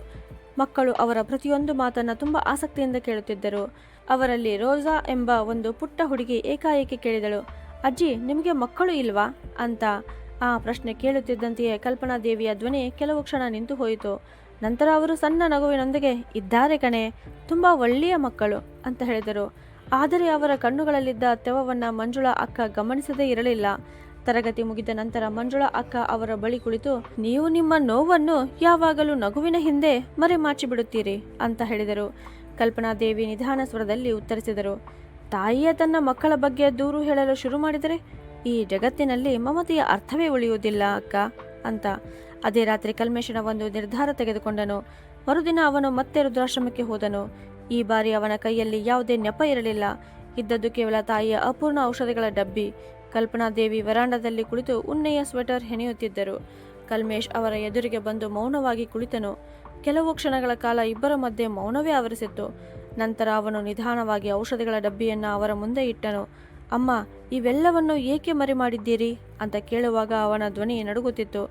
ಮಕ್ಕಳು ಅವರ ಪ್ರತಿಯೊಂದು ಮಾತನ್ನು ತುಂಬ ಆಸಕ್ತಿಯಿಂದ ಕೇಳುತ್ತಿದ್ದರು. ಅವರಲ್ಲಿ ರೋಸಾ ಎಂಬ ಒಂದು ಪುಟ್ಟ ಹುಡುಗಿ ಏಕಾಏಕಿ ಕೇಳಿದಳು: ಅಜ್ಜಿ, ನಿಮಗೆ ಮಕ್ಕಳು ಇಲ್ವಾ ಅಂತ. ಆ ಪ್ರಶ್ನೆ ಕೇಳುತ್ತಿದ್ದಂತೆಯೇ ಕಲ್ಪನಾ ದೇವಿಯ ಧ್ವನಿ ಕೆಲವು ಕ್ಷಣ ನಿಂತು ಹೋಯಿತು. ನಂತರ ಅವರು ಸಣ್ಣ ನಗುವಿನೊಂದಿಗೆ, ಇದ್ದಾರೆ ಕಣೆ, ತುಂಬ ಒಳ್ಳೆಯ ಮಕ್ಕಳು ಅಂತ ಹೇಳಿದರು. ಆದರೆ ಅವರ ಕಣ್ಣುಗಳಲ್ಲಿದ್ದ ತೆವವನ್ನು ಮಂಜುಳಾ ಅಕ್ಕ ಗಮನಿಸದೇ ಇರಲಿಲ್ಲ. ತರಗತಿ ಮುಗಿದ ನಂತರ ಮಂಜುಳಾ ಅಕ್ಕ ಅವರ ಬಳಿ ಕುಳಿತು, ನೀವು ನಿಮ್ಮ ನೋವನ್ನು ಯಾವಾಗಲೂ ನಗುವಿನ ಹಿಂದೆ ಮರೆಮಾಚಿ ಬಿಡುತ್ತೀರಿ ಅಂತ ಹೇಳಿದರು. ಕಲ್ಪನಾ ದೇವಿ ನಿಧಾನ ಸ್ವರದಲ್ಲಿ ಉತ್ತರಿಸಿದರು: ತಾಯಿಯ ತನ್ನ ಮಕ್ಕಳ ಬಗ್ಗೆ ದೂರು ಹೇಳಲು ಶುರು ಮಾಡಿದರೆ ಈ ಜಗತ್ತಿನಲ್ಲಿ ಮಮತೆಯ ಅರ್ಥವೇ ಉಳಿಯುವುದಿಲ್ಲ ಅಕ್ಕ ಅಂತ. ಅದೇ ರಾತ್ರಿ ಕಲ್ಮೇಶನ ಒಂದು ನಿರ್ಧಾರ ತೆಗೆದುಕೊಂಡನು. ಮರುದಿನ ಅವನು ಮತ್ತೆ ವೃದ್ಧಾಶ್ರಮಕ್ಕೆ ಹೋದನು. ಈ ಬಾರಿ ಅವನ ಕೈಯಲ್ಲಿ ಯಾವುದೇ ನೆಪ ಇರಲಿಲ್ಲ. ಇದ್ದದ್ದು ಕೇವಲ ತಾಯಿಯ ಅಪೂರ್ಣ ಔಷಧಿಗಳ ಡಬ್ಬಿ. ಕಲ್ಪನಾ ದೇವಿ ವರಾಂಡದಲ್ಲಿ ಕುಳಿತು ಉಣ್ಣೆಯ ಸ್ವೆಟರ್ ಹೆಣೆಯುತ್ತಿದ್ದರು. ಕಲ್ಮೇಶ್ ಅವರ ಎದುರಿಗೆ ಬಂದು ಮೌನವಾಗಿ ಕುಳಿತನು. ಕೆಲವು ಕ್ಷಣಗಳ ಕಾಲ ಇಬ್ಬರ ಮಧ್ಯೆ ಮೌನವೇ ಆವರಿಸಿತ್ತು. ನಂತರ ಅವನು ನಿಧಾನವಾಗಿ ಔಷಧಿಗಳ ಡಬ್ಬಿಯನ್ನು ಅವರ ಮುಂದೆ ಇಟ್ಟನು. ಅಮ್ಮ, ಇವೆಲ್ಲವನ್ನು ಏಕೆ ಮರೆ ಮಾಡಿದ್ದೀರಿ ಅಂತ ಕೇಳುವಾಗ ಅವನ ಧ್ವನಿ ನಡುಗುತ್ತಿತ್ತು.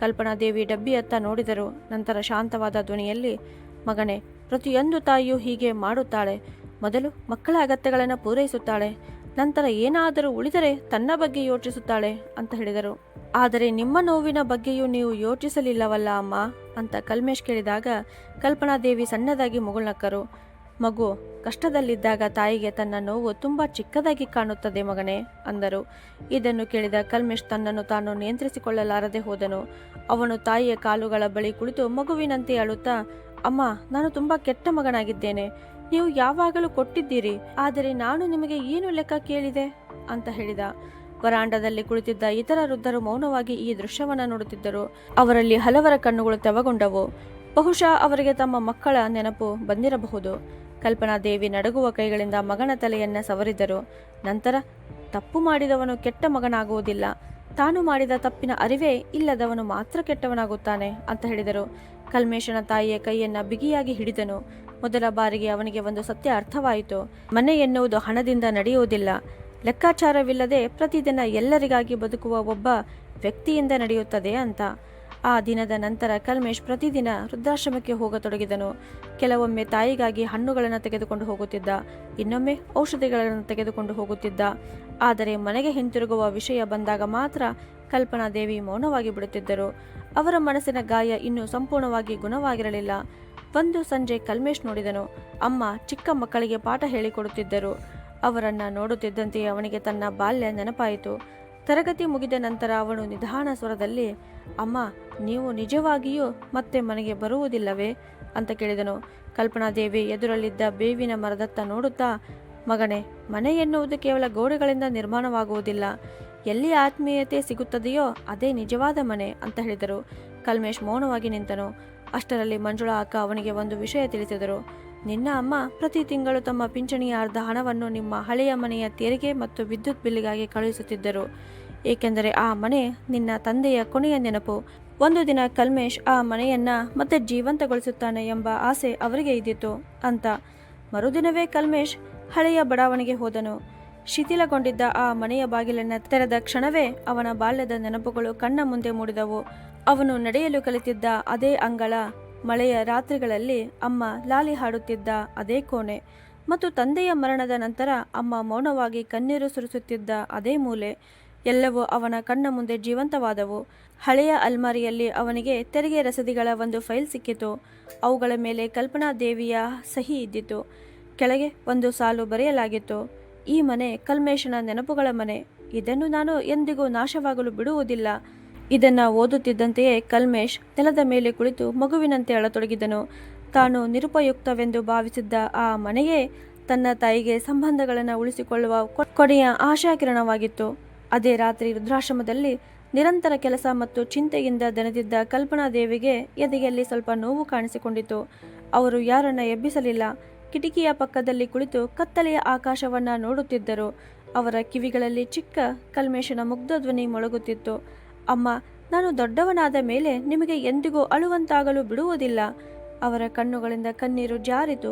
ಕಲ್ಪನಾ ದೇವಿ ಡಬ್ಬಿಯತ್ತ ನೋಡಿದರು. ನಂತರ ಶಾಂತವಾದ ಧ್ವನಿಯಲ್ಲಿ, ಮಗನೇ, ಪ್ರತಿಯೊಂದು ತಾಯಿಯೂ ಹೀಗೆ ಮಾಡುತ್ತಾಳೆ. ಮೊದಲು ಮಕ್ಕಳ ಅಗತ್ಯಗಳನ್ನು ಪೂರೈಸುತ್ತಾಳೆ, ನಂತರ ಏನಾದರೂ ಉಳಿದರೆ ತನ್ನ ಬಗ್ಗೆ ಯೋಚಿಸುತ್ತಾಳೆ ಅಂತ ಹೇಳಿದರು. ಆದರೆ ನಿಮ್ಮ ನೋವಿನ ಬಗ್ಗೆಯೂ ನೀವು ಯೋಚಿಸಲಿಲ್ಲವಲ್ಲ ಅಮ್ಮ ಅಂತ ಕಲ್ಮೇಶ್ ಕೇಳಿದಾಗ ಕಲ್ಪನಾ ದೇವಿ ಸಣ್ಣದಾಗಿ ಮುಗುಳ್ನಕ್ಕರು. ಮಗು ಕಷ್ಟದಲ್ಲಿದ್ದಾಗ ತಾಯಿಗೆ ತನ್ನ ನೋವು ತುಂಬ ಚಿಕ್ಕದಾಗಿ ಕಾಣುತ್ತದೆ ಮಗನೇ ಅಂದರು. ಇದನ್ನು ಕೇಳಿದ ಕಲ್ಮೇಶ್ ತನ್ನನ್ನು ತಾನು ನಿಯಂತ್ರಿಸಿಕೊಳ್ಳಲಾರದೆ ಹೋದನು. ಅವನು ತಾಯಿಯ ಕಾಲುಗಳ ಬಳಿ ಕುಳಿತು ಮಗುವಿನಂತೆ ಅಳುತ್ತಾ, ಅಮ್ಮ, ನಾನು ತುಂಬ ಕೆಟ್ಟ ಮಗನಾಗಿದ್ದೇನೆ. ನೀವು ಯಾವಾಗಲೂ ಕೊಟ್ಟಿದ್ದೀರಿ, ಆದರೆ ನಾನು ನಿಮಗೆ ಏನು ಲೆಕ್ಕ ಕೇಳಿದೆ ಅಂತ ಹೇಳಿದ. ವರಾಂಡದಲ್ಲಿ ಕುಳಿತಿದ್ದ ಇತರ ವೃದ್ಧರು ಮೌನವಾಗಿ ಈ ದೃಶ್ಯವನ್ನು ನೋಡುತ್ತಿದ್ದರು. ಅವರಲ್ಲಿ ಹಲವರ ಕಣ್ಣುಗಳು ತೆವಗೊಂಡವು. ಬಹುಶಃ ಅವರಿಗೆ ತಮ್ಮ ಮಕ್ಕಳ ನೆನಪು ಬಂದಿರಬಹುದು. ಕಲ್ಪನಾ ದೇವಿ ನಡುಗುವ ಕೈಗಳಿಂದ ಮಗನ ತಲೆಯನ್ನ ಸವರಿದರು. ನಂತರ, ತಪ್ಪು ಮಾಡಿದವನು ಕೆಟ್ಟ ಮಗನಾಗುವುದಿಲ್ಲ, ತಾನು ಮಾಡಿದ ತಪ್ಪಿನ ಅರಿವೇ ಇಲ್ಲದವನು ಮಾತ್ರ ಕೆಟ್ಟವನಾಗುತ್ತಾನೆ ಅಂತ ಹೇಳಿದರು. ಕಲ್ಮೇಶನ ತಾಯಿಯ ಕೈಯನ್ನ ಬಿಗಿಯಾಗಿ ಹಿಡಿದನು. ಮೊದಲ ಬಾರಿಗೆ ಅವನಿಗೆ ಒಂದು ಸತ್ಯ ಅರ್ಥವಾಯಿತು. ಮನೆ ಎನ್ನುವುದು ಹಣದಿಂದ ನಡೆಯುವುದಿಲ್ಲ, ಲೆಕ್ಕಾಚಾರವಿಲ್ಲದೆ ಪ್ರತಿದಿನ ಎಲ್ಲರಿಗಾಗಿ ಬದುಕುವ ಒಬ್ಬ ವ್ಯಕ್ತಿಯಿಂದ ನಡೆಯುತ್ತದೆ ಅಂತ. ಆ ದಿನದ ನಂತರ ಕಲ್ಮೇಶ್ ಪ್ರತಿದಿನ ವೃದ್ಧಾಶ್ರಮಕ್ಕೆ ಹೋಗತೊಡಗಿದನು. ಕೆಲವೊಮ್ಮೆ ತಾಯಿಗಾಗಿ ಹಣ್ಣುಗಳನ್ನು ತೆಗೆದುಕೊಂಡು ಹೋಗುತ್ತಿದ್ದ, ಇನ್ನೊಮ್ಮೆ ಔಷಧಿಗಳನ್ನು ತೆಗೆದುಕೊಂಡು ಹೋಗುತ್ತಿದ್ದ. ಆದರೆ ಮನೆಗೆ ಹಿಂತಿರುಗುವ ವಿಷಯ ಬಂದಾಗ ಮಾತ್ರ ಕಲ್ಪನಾದೇವಿ ಮೌನವಾಗಿ ಬಿಡುತ್ತಿದ್ದರು. ಅವರ ಮನಸ್ಸಿನ ಗಾಯ ಇನ್ನೂ ಸಂಪೂರ್ಣವಾಗಿ ಗುಣವಾಗಿರಲಿಲ್ಲ. ಒಂದು ಸಂಜೆ ಕಲ್ಮೇಶ್ ನೋಡಿದನು. ಅಮ್ಮ ಚಿಕ್ಕ ಮಕ್ಕಳಿಗೆ ಪಾಠ ಹೇಳಿಕೊಡುತ್ತಿದ್ದರು. ಅವರನ್ನ ನೋಡುತ್ತಿದ್ದಂತೆಯೇ ಅವನಿಗೆ ತನ್ನ ಬಾಲ್ಯ ನೆನಪಾಯಿತು. ತರಗತಿ ಮುಗಿದ ನಂತರ ಅವನು ನಿಧಾನ ಸ್ವರದಲ್ಲಿ, ಅಮ್ಮ, ನೀವು ನಿಜವಾಗಿಯೂ ಮತ್ತೆ ಮನೆಗೆ ಬರುವುದಿಲ್ಲವೇ ಅಂತ ಕೇಳಿದನು. ಕಲ್ಪನಾದೇವಿ ಎದುರಲ್ಲಿದ್ದ ಬೇವಿನ ಮರದತ್ತ ನೋಡುತ್ತಾ, ಮಗನೇ, ಮನೆ ಎನ್ನುವುದು ಕೇವಲ ಗೋಡೆಗಳಿಂದ ನಿರ್ಮಾಣವಾಗುವುದಿಲ್ಲ. ಎಲ್ಲಿ ಆತ್ಮೀಯತೆ ಸಿಗುತ್ತದೆಯೋ ಅದೇ ನಿಜವಾದ ಮನೆ ಅಂತ ಹೇಳಿದರು. ಕಲ್ಮೇಶ್ ಮೌನವಾಗಿ ನಿಂತನು. ಅಷ್ಟರಲ್ಲಿ ಮಂಜುಳಾ ಅಕ್ಕ ಅವನಿಗೆ ಒಂದು ವಿಷಯ ತಿಳಿಸಿದರು. ನಿನ್ನ ಅಮ್ಮ ಪ್ರತಿ ತಿಂಗಳು ತಮ್ಮ ಪಿಂಚಣಿಯ ಅರ್ಧ ಹಣವನ್ನು ನಿಮ್ಮ ಹಳೆಯ ಮನೆಯ ತೆರಿಗೆ ಮತ್ತು ವಿದ್ಯುತ್ ಬಿಲ್ಲಿಗಾಗಿ ಕಳುಹಿಸುತ್ತಿದ್ದರು. ಏಕೆಂದರೆ ಆ ಮನೆ ನಿನ್ನ ತಂದೆಯ ಕೊನೆಯ ನೆನಪು. ಒಂದು ದಿನ ಕಲ್ಮೇಶ್ ಆ ಮನೆಯನ್ನ ಮತ್ತೆ ಜೀವಂತಗೊಳಿಸುತ್ತಾನೆ ಎಂಬ ಆಸೆ ಅವರಿಗೆ ಇದ್ದಿತು ಅಂತ. ಮರುದಿನವೇ ಕಲ್ಮೇಶ್ ಹಳೆಯ ಬಡಾವಣೆಗೆ ಹೋದನು. ಶಿಥಿಲಗೊಂಡಿದ್ದ ಆ ಮನೆಯ ಬಾಗಿಲನ್ನು ತೆರೆದ ಕ್ಷಣವೇ ಅವನ ಬಾಲ್ಯದ ನೆನಪುಗಳು ಕಣ್ಣ ಮುಂದೆ ಮೂಡಿದವು. ಅವನು ನಡೆಯಲು ಕಲಿತಿದ್ದ ಅದೇ ಅಂಗಳ, ಮಳೆಯ ರಾತ್ರಿಗಳಲ್ಲಿ ಅಮ್ಮ ಲಾಲಿ ಹಾಡುತ್ತಿದ್ದ ಅದೇ ಕೋಣೆ, ಮತ್ತು ತಂದೆಯ ಮರಣದ ನಂತರ ಅಮ್ಮ ಮೌನವಾಗಿ ಕಣ್ಣೀರು ಸುರಿಸುತ್ತಿದ್ದ ಅದೇ ಮೂಲೆ, ಎಲ್ಲವೂ ಅವನ ಕಣ್ಣ ಮುಂದೆ ಜೀವಂತವಾದವು. ಹಳೆಯ ಅಲ್ಮಾರಿಯಲ್ಲಿ ಅವನಿಗೆ ತೆರಿಗೆ ರಸೀದಿಗಳ ಒಂದು ಫೈಲ್ ಸಿಕ್ಕಿತು. ಅವುಗಳ ಮೇಲೆ ಕಲ್ಪನಾದೇವಿಯ ಸಹಿ ಇದ್ದಿತು. ಕೆಳಗೆ ಒಂದು ಸಾಲು ಬರೆಯಲಾಗಿತ್ತು, ಈ ಮನೆ ಕಲ್ಮೇಶನ ನೆನಪುಗಳ ಮನೆ. ಇದನ್ನು ನಾನು ಎಂದಿಗೂ ನಾಶವಾಗಲು ಬಿಡುವುದಿಲ್ಲ. ಇದನ್ನು ಓದುತ್ತಿದ್ದಂತೆಯೇ ಕಲ್ಮೇಶ್ ನೆಲದ ಮೇಲೆ ಕುಳಿತು ಮಗುವಿನಂತೆ ಅಳತೊಡಗಿದನು. ತಾನು ನಿರುಪಯುಕ್ತವೆಂದು ಭಾವಿಸಿದ್ದ ಆ ಮನೆಯೇ ತನ್ನ ತಾಯಿಗೆ ಸಂಬಂಧಗಳನ್ನು ಉಳಿಸಿಕೊಳ್ಳುವ ಕೊನೆಯ ಆಶಾಕಿರಣವಾಗಿತ್ತು. ಅದೇ ರಾತ್ರಿ ವೃದ್ಧಾಶ್ರಮದಲ್ಲಿ ನಿರಂತರ ಕೆಲಸ ಮತ್ತು ಚಿಂತೆಯಿಂದ ದಣಿದಿದ್ದ ಕಲ್ಪನಾದೇವಿಗೆ ಎದೆಯಲ್ಲಿ ಸ್ವಲ್ಪ ನೋವು ಕಾಣಿಸಿಕೊಂಡಿತು. ಅವರು ಯಾರನ್ನ ಎಬ್ಬಿಸಲಿಲ್ಲ. ಕಿಟಕಿಯ ಪಕ್ಕದಲ್ಲಿ ಕುಳಿತು ಕತ್ತಲೆಯ ಆಕಾಶವನ್ನ ನೋಡುತ್ತಿದ್ದರು. ಅವರ ಕಿವಿಗಳಲ್ಲಿ ಚಿಕ್ಕ ಕಲ್ಮೇಶನ ಮುಗ್ಧ ಧ್ವನಿ ಮೊಳಗುತ್ತಿತ್ತು. ಅಮ್ಮ, ನಾನು ದೊಡ್ಡವನಾದ ಮೇಲೆ ನಿಮಗೆ ಎಂದಿಗೂ ಅಳುವಂತಾಗಲು ಬಿಡುವುದಿಲ್ಲ. ಅವರ ಕಣ್ಣುಗಳಿಂದ ಕಣ್ಣೀರು ಜಾರಿತು.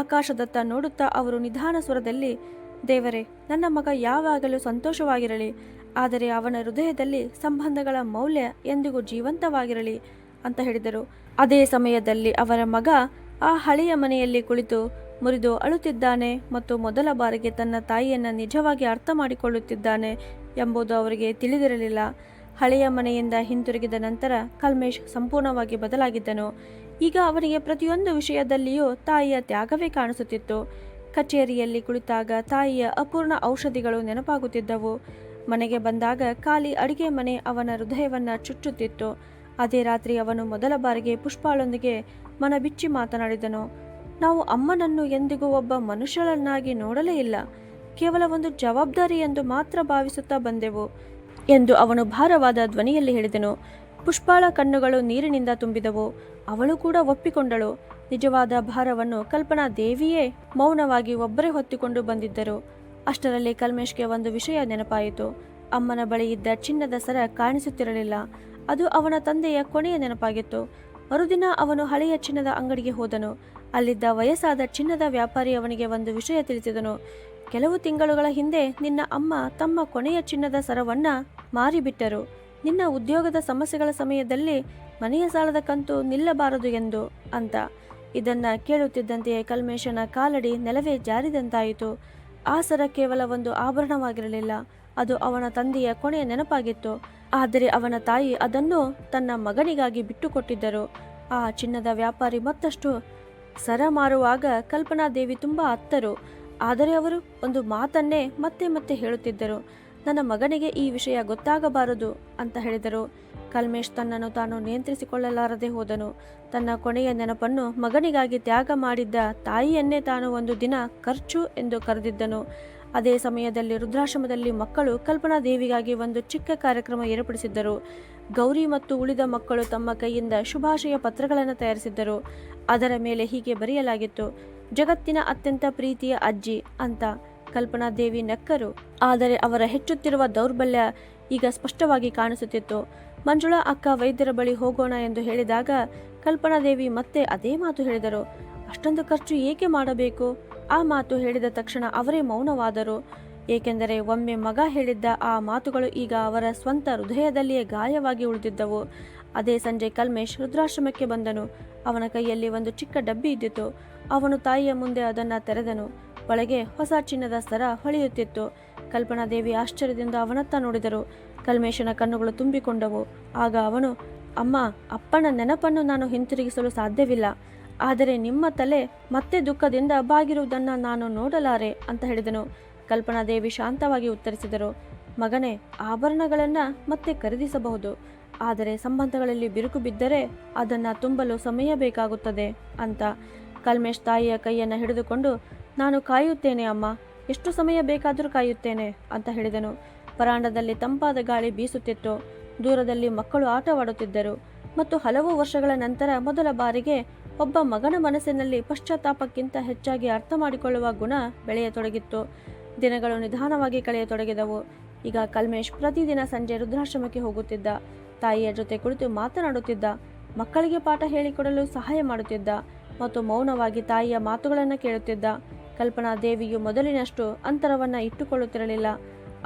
ಆಕಾಶದತ್ತ ನೋಡುತ್ತಾ ಅವರು ನಿಧಾನ ಸ್ವರದಲ್ಲಿ, ದೇವರೇ, ನನ್ನ ಮಗ ಯಾವಾಗಲೂ ಸಂತೋಷವಾಗಿರಲಿ, ಆದರೆ ಅವನ ಹೃದಯದಲ್ಲಿ ಸಂಬಂಧಗಳ ಮೌಲ್ಯ ಎಂದಿಗೂ ಜೀವಂತವಾಗಿರಲಿ ಅಂತ ಹೇಳಿದರು. ಅದೇ ಸಮಯದಲ್ಲಿ ಅವರ ಮಗ ಆ ಹಳೆಯ ಮನೆಯಲ್ಲಿ ಕುಳಿತು ಮುರಿದು ಅಳುತ್ತಿದ್ದಾನೆ ಮತ್ತು ಮೊದಲ ಬಾರಿಗೆ ತನ್ನ ತಾಯಿಯನ್ನು ನಿಜವಾಗಿ ಅರ್ಥ ಮಾಡಿಕೊಳ್ಳುತ್ತಿದ್ದಾನೆ ಎಂಬುದು ಅವರಿಗೆ ತಿಳಿದಿರಲಿಲ್ಲ. ಹಳೆಯ ಮನೆಯಿಂದ ಹಿಂತಿರುಗಿದ ನಂತರ ಕಲ್ಮೇಶ್ ಸಂಪೂರ್ಣವಾಗಿ ಬದಲಾಗಿದ್ದನು. ಈಗ ಅವನಿಗೆ ಪ್ರತಿಯೊಂದು ವಿಷಯದಲ್ಲಿಯೂ ತಾಯಿಯ ತ್ಯಾಗವೇ ಕಾಣಿಸುತ್ತಿತ್ತು. ಕಚೇರಿಯಲ್ಲಿ ಕುಳಿತಾಗ ತಾಯಿಯ ಅಪೂರ್ಣ ಔಷಧಿಗಳು ನೆನಪಾಗುತ್ತಿದ್ದವು. ಮನೆಗೆ ಬಂದಾಗ ಖಾಲಿ ಅಡಿಗೆ ಮನೆ ಅವನ ಹೃದಯವನ್ನು ಚುಚ್ಚುತ್ತಿತ್ತು. ಅದೇ ರಾತ್ರಿ ಅವನು ಮೊದಲ ಬಾರಿಗೆ ಪುಷ್ಪಾಳೊಂದಿಗೆ ಮನಬಿಚ್ಚಿ ಮಾತನಾಡಿದನು. ನಾವು ಅಮ್ಮನನ್ನು ಎಂದಿಗೂ ಒಬ್ಬ ಮನುಷ್ಯಳನ್ನಾಗಿ ನೋಡಲೇ ಇಲ್ಲ, ಕೇವಲ ಒಂದು ಜವಾಬ್ದಾರಿ ಎಂದು ಮಾತ್ರ ಭಾವಿಸುತ್ತಾ ಬಂದೆವು ಎಂದು ಅವನು ಭಾರವಾದ ಧ್ವನಿಯಲ್ಲಿ ಹೇಳಿದನು. ಪುಷ್ಪಾಳ ಕಣ್ಣುಗಳು ನೀರಿನಿಂದ ತುಂಬಿದವು. ಅವಳು ಕೂಡ ಒಪ್ಪಿಕೊಂಡಳು. ನಿಜವಾದ ಭಾರವನ್ನು ಕಲ್ಪನಾ ದೇವಿಯೇ ಮೌನವಾಗಿ ಒಬ್ಬರೇ ಹೊತ್ತಿಕೊಂಡು ಬಂದಿದ್ದರು. ಅಷ್ಟರಲ್ಲಿ ಕಲ್ಮೇಶ್ಗೆ ಒಂದು ವಿಷಯ ನೆನಪಾಯಿತು. ಅಮ್ಮನ ಬಳಿ ಇದ್ದ ಚಿನ್ನದ ಸರ ಕಾಣಿಸುತ್ತಿರಲಿಲ್ಲ. ಅದು ಅವನ ತಂದೆಯ ಕೊನೆಯ ನೆನಪಾಗಿತ್ತು. ಮರುದಿನ ಅವನು ಹಳೆಯ ಚಿನ್ನದ ಅಂಗಡಿಗೆ ಹೋದನು. ಅಲ್ಲಿದ್ದ ವಯಸ್ಸಾದ ಚಿನ್ನದ ವ್ಯಾಪಾರಿ ಅವನಿಗೆ ಒಂದು ವಿಷಯ ತಿಳಿಸಿದನು. ಕೆಲವು ತಿಂಗಳುಗಳ ಹಿಂದೆ ನಿನ್ನ ಅಮ್ಮ ತಮ್ಮ ಕೊನೆಯ ಚಿನ್ನದ ಸರವನ್ನ ಮಾರಿಬಿಟ್ಟರು. ನಿನ್ನ ಉದ್ಯೋಗದ ಸಮಸ್ಯೆಗಳ ಸಮಯದಲ್ಲಿ ಮನೆಯ ಸಾಲದ ಕಂತು ನಿಲ್ಲಬಾರದು ಎಂದು ಅಂತ. ಇದನ್ನ ಕೇಳುತ್ತಿದ್ದಂತೆಯೇ ಕಲ್ಮೇಶನ ಕಾಲಡಿ ನೆಲವೇ ಜಾರಿದಂತಾಯಿತು. ಆ ಸರ ಕೇವಲ ಒಂದು ಆಭರಣವಾಗಿರಲಿಲ್ಲ, ಅದು ಅವನ ತಂದೆಯ ಕೊನೆಯ ನೆನಪಾಗಿತ್ತು. ಆದರೆ ಅವನ ತಾಯಿ ಅದನ್ನು ತನ್ನ ಮಗನಿಗಾಗಿ ಬಿಟ್ಟುಕೊಟ್ಟಿದ್ದರು. ಆ ಚಿನ್ನದ ವ್ಯಾಪಾರಿ ಮತ್ತಷ್ಟು ಸರ ಮಾರುವಾಗ ಕಲ್ಪನಾದೇವಿ ತುಂಬ ಅತ್ತರು. ಆದರೆ ಅವರು ಒಂದು ಮಾತನ್ನೇ ಮತ್ತೆ ಮತ್ತೆ ಹೇಳುತ್ತಿದ್ದರು, ನನ್ನ ಮಗನಿಗೆ ಈ ವಿಷಯ ಗೊತ್ತಾಗಬಾರದು ಅಂತ ಹೇಳಿದರು. ಕಲ್ಮೇಶ್ ತನ್ನನ್ನು ತಾನು ನಿಯಂತ್ರಿಸಿಕೊಳ್ಳಲಾರದೆ ಹೋದನು. ತನ್ನ ಕೊನೆಯ ನೆನಪನ್ನು ಮಗನಿಗಾಗಿ ತ್ಯಾಗ ಮಾಡಿದ್ದ ತಾಯಿಯನ್ನೇ ತಾನು ಒಂದು ದಿನ ಖರ್ಚು ಎಂದು ಕರೆದಿದ್ದನು. ಅದೇ ಸಮಯದಲ್ಲಿ ವೃದ್ಧಾಶ್ರಮದಲ್ಲಿ ಮಕ್ಕಳು ಕಲ್ಪನಾದೇವಿಗಾಗಿ ಒಂದು ಚಿಕ್ಕ ಕಾರ್ಯಕ್ರಮ ಏರ್ಪಡಿಸಿದ್ದರು. ಗೌರಿ ಮತ್ತು ಉಳಿದ ಮಕ್ಕಳು ತಮ್ಮ ಕೈಯಿಂದ ಶುಭಾಶಯ ಪತ್ರಗಳನ್ನು ತಯಾರಿಸಿದ್ದರು. ಅದರ ಮೇಲೆ ಹೀಗೆ ಬರೆಯಲಾಗಿತ್ತು, ಜಗತ್ತಿನ ಅತ್ಯಂತ ಪ್ರೀತಿಯ ಅಜ್ಜಿ ಅಂತ. ಕಲ್ಪನಾದೇವಿ ನಕ್ಕರು. ಆದರೆ ಅವರ ಹೆಚ್ಚುತ್ತಿರುವ ದೌರ್ಬಲ್ಯ ಈಗ ಸ್ಪಷ್ಟವಾಗಿ ಕಾಣಿಸುತ್ತಿತ್ತು. ಮಂಜುಳಾ ಅಕ್ಕ ವೈದ್ಯರ ಬಳಿ ಹೋಗೋಣ ಎಂದು ಹೇಳಿದಾಗ ಕಲ್ಪನಾದೇವಿ ಮತ್ತೆ ಅದೇ ಮಾತು ಹೇಳಿದರು. ಅಷ್ಟೊಂದು ಖರ್ಚು ಏಕೆ ಮಾಡಬೇಕು? ಆ ಮಾತು ಹೇಳಿದ ತಕ್ಷಣ ಅವರೇ ಮೌನವಾದರು. ಏಕೆಂದರೆ ಒಮ್ಮೆ ಮಗ ಹೇಳಿದ್ದ ಆ ಮಾತುಗಳು ಈಗ ಅವರ ಸ್ವಂತ ಹೃದಯದಲ್ಲಿಯೇ ಗಾಯವಾಗಿ ಉಳಿದಿದ್ದವು. ಅದೇ ಸಂಜೆ ಕಲ್ಮೇಶ್ ವೃದ್ಧಾಶ್ರಮಕ್ಕೆ ಬಂದನು. ಅವನ ಕೈಯಲ್ಲಿ ಒಂದು ಚಿಕ್ಕ ಡಬ್ಬಿ ಇದ್ದಿತು. ಅವನು ತಾಯಿಯ ಮುಂದೆ ಅದನ್ನು ತೆರೆದನು. ಒಳಗೆ ಹೊಸ ಚಿನ್ನದ ಸರ ಹೊಳೆಯುತ್ತಿತ್ತು. ಕಲ್ಪನಾದೇವಿ ಆಶ್ಚರ್ಯದಿಂದ ಅವನತ್ತ ನೋಡಿದರು. ಕಲ್ಮೇಶನ ಕಣ್ಣುಗಳು ತುಂಬಿಕೊಂಡವು. ಆಗ ಅವನು, ಅಮ್ಮ, ಅಪ್ಪನ ನೆನಪನ್ನು ನಾನು ಹಿಂತಿರುಗಿಸಲು ಸಾಧ್ಯವಿಲ್ಲ. ಆದರೆ ನಿಮ್ಮ ತಲೆ ಮತ್ತೆ ದುಃಖದಿಂದ ಬಾಗಿರುವುದನ್ನು ನಾನು ನೋಡಲಾರೆ ಅಂತ ಹೇಳಿದನು. ಕಲ್ಪನಾದೇವಿ ಶಾಂತವಾಗಿ ಉತ್ತರಿಸಿದರು, ಮಗನೇ, ಆಭರಣಗಳನ್ನು ಮತ್ತೆ ಖರೀದಿಸಬಹುದು, ಆದರೆ ಸಂಬಂಧಗಳಲ್ಲಿ ಬಿರುಕು ಬಿದ್ದರೆ ಅದನ್ನು ತುಂಬಲು ಸಮಯ ಬೇಕಾಗುತ್ತದೆ ಅಂತ. ಕಲ್ಮೇಶ್ ತಾಯಿಯ ಕೈಯನ್ನು ಹಿಡಿದುಕೊಂಡು, ನಾನು ಕಾಯುತ್ತೇನೆ ಅಮ್ಮ, ಎಷ್ಟು ಸಮಯ ಬೇಕಾದರೂ ಕಾಯುತ್ತೇನೆ ಅಂತ ಹೇಳಿದನು. ವರಾಂಡದಲ್ಲಿ ತಂಪಾದ ಗಾಳಿ ಬೀಸುತ್ತಿತ್ತು. ದೂರದಲ್ಲಿ ಮಕ್ಕಳು ಆಟವಾಡುತ್ತಿದ್ದರು. ಮತ್ತು ಹಲವು ವರ್ಷಗಳ ನಂತರ ಮೊದಲ ಬಾರಿಗೆ ಒಬ್ಬ ಮಗನ ಮನಸ್ಸಿನಲ್ಲಿ ಪಶ್ಚಾತ್ತಾಪಕ್ಕಿಂತ ಹೆಚ್ಚಾಗಿ ಅರ್ಥ ಮಾಡಿಕೊಳ್ಳುವ ಗುಣ ಬೆಳೆಯತೊಡಗಿತ್ತು. ದಿನಗಳು ನಿಧಾನವಾಗಿ ಕಳೆಯತೊಡಗಿದವು. ಈಗ ಕಲ್ಮೇಶ್ ಪ್ರತಿದಿನ ಸಂಜೆ ವೃದ್ಧಾಶ್ರಮಕ್ಕೆ ಹೋಗುತ್ತಿದ್ದ. ತಾಯಿಯ ಜೊತೆ ಕುಳಿತು ಮಾತನಾಡುತ್ತಿದ್ದ. ಮಕ್ಕಳಿಗೆ ಪಾಠ ಹೇಳಿಕೊಡಲು ಸಹಾಯ ಮಾಡುತ್ತಿದ್ದ ಮತ್ತು ಮೌನವಾಗಿ ತಾಯಿಯ ಮಾತುಗಳನ್ನು ಕೇಳುತ್ತಿದ್ದ. ಕಲ್ಪನಾ ದೇವಿಯು ಮೊದಲಿನಷ್ಟು ಅಂತರವನ್ನು ಇಟ್ಟುಕೊಳ್ಳುತ್ತಿರಲಿಲ್ಲ.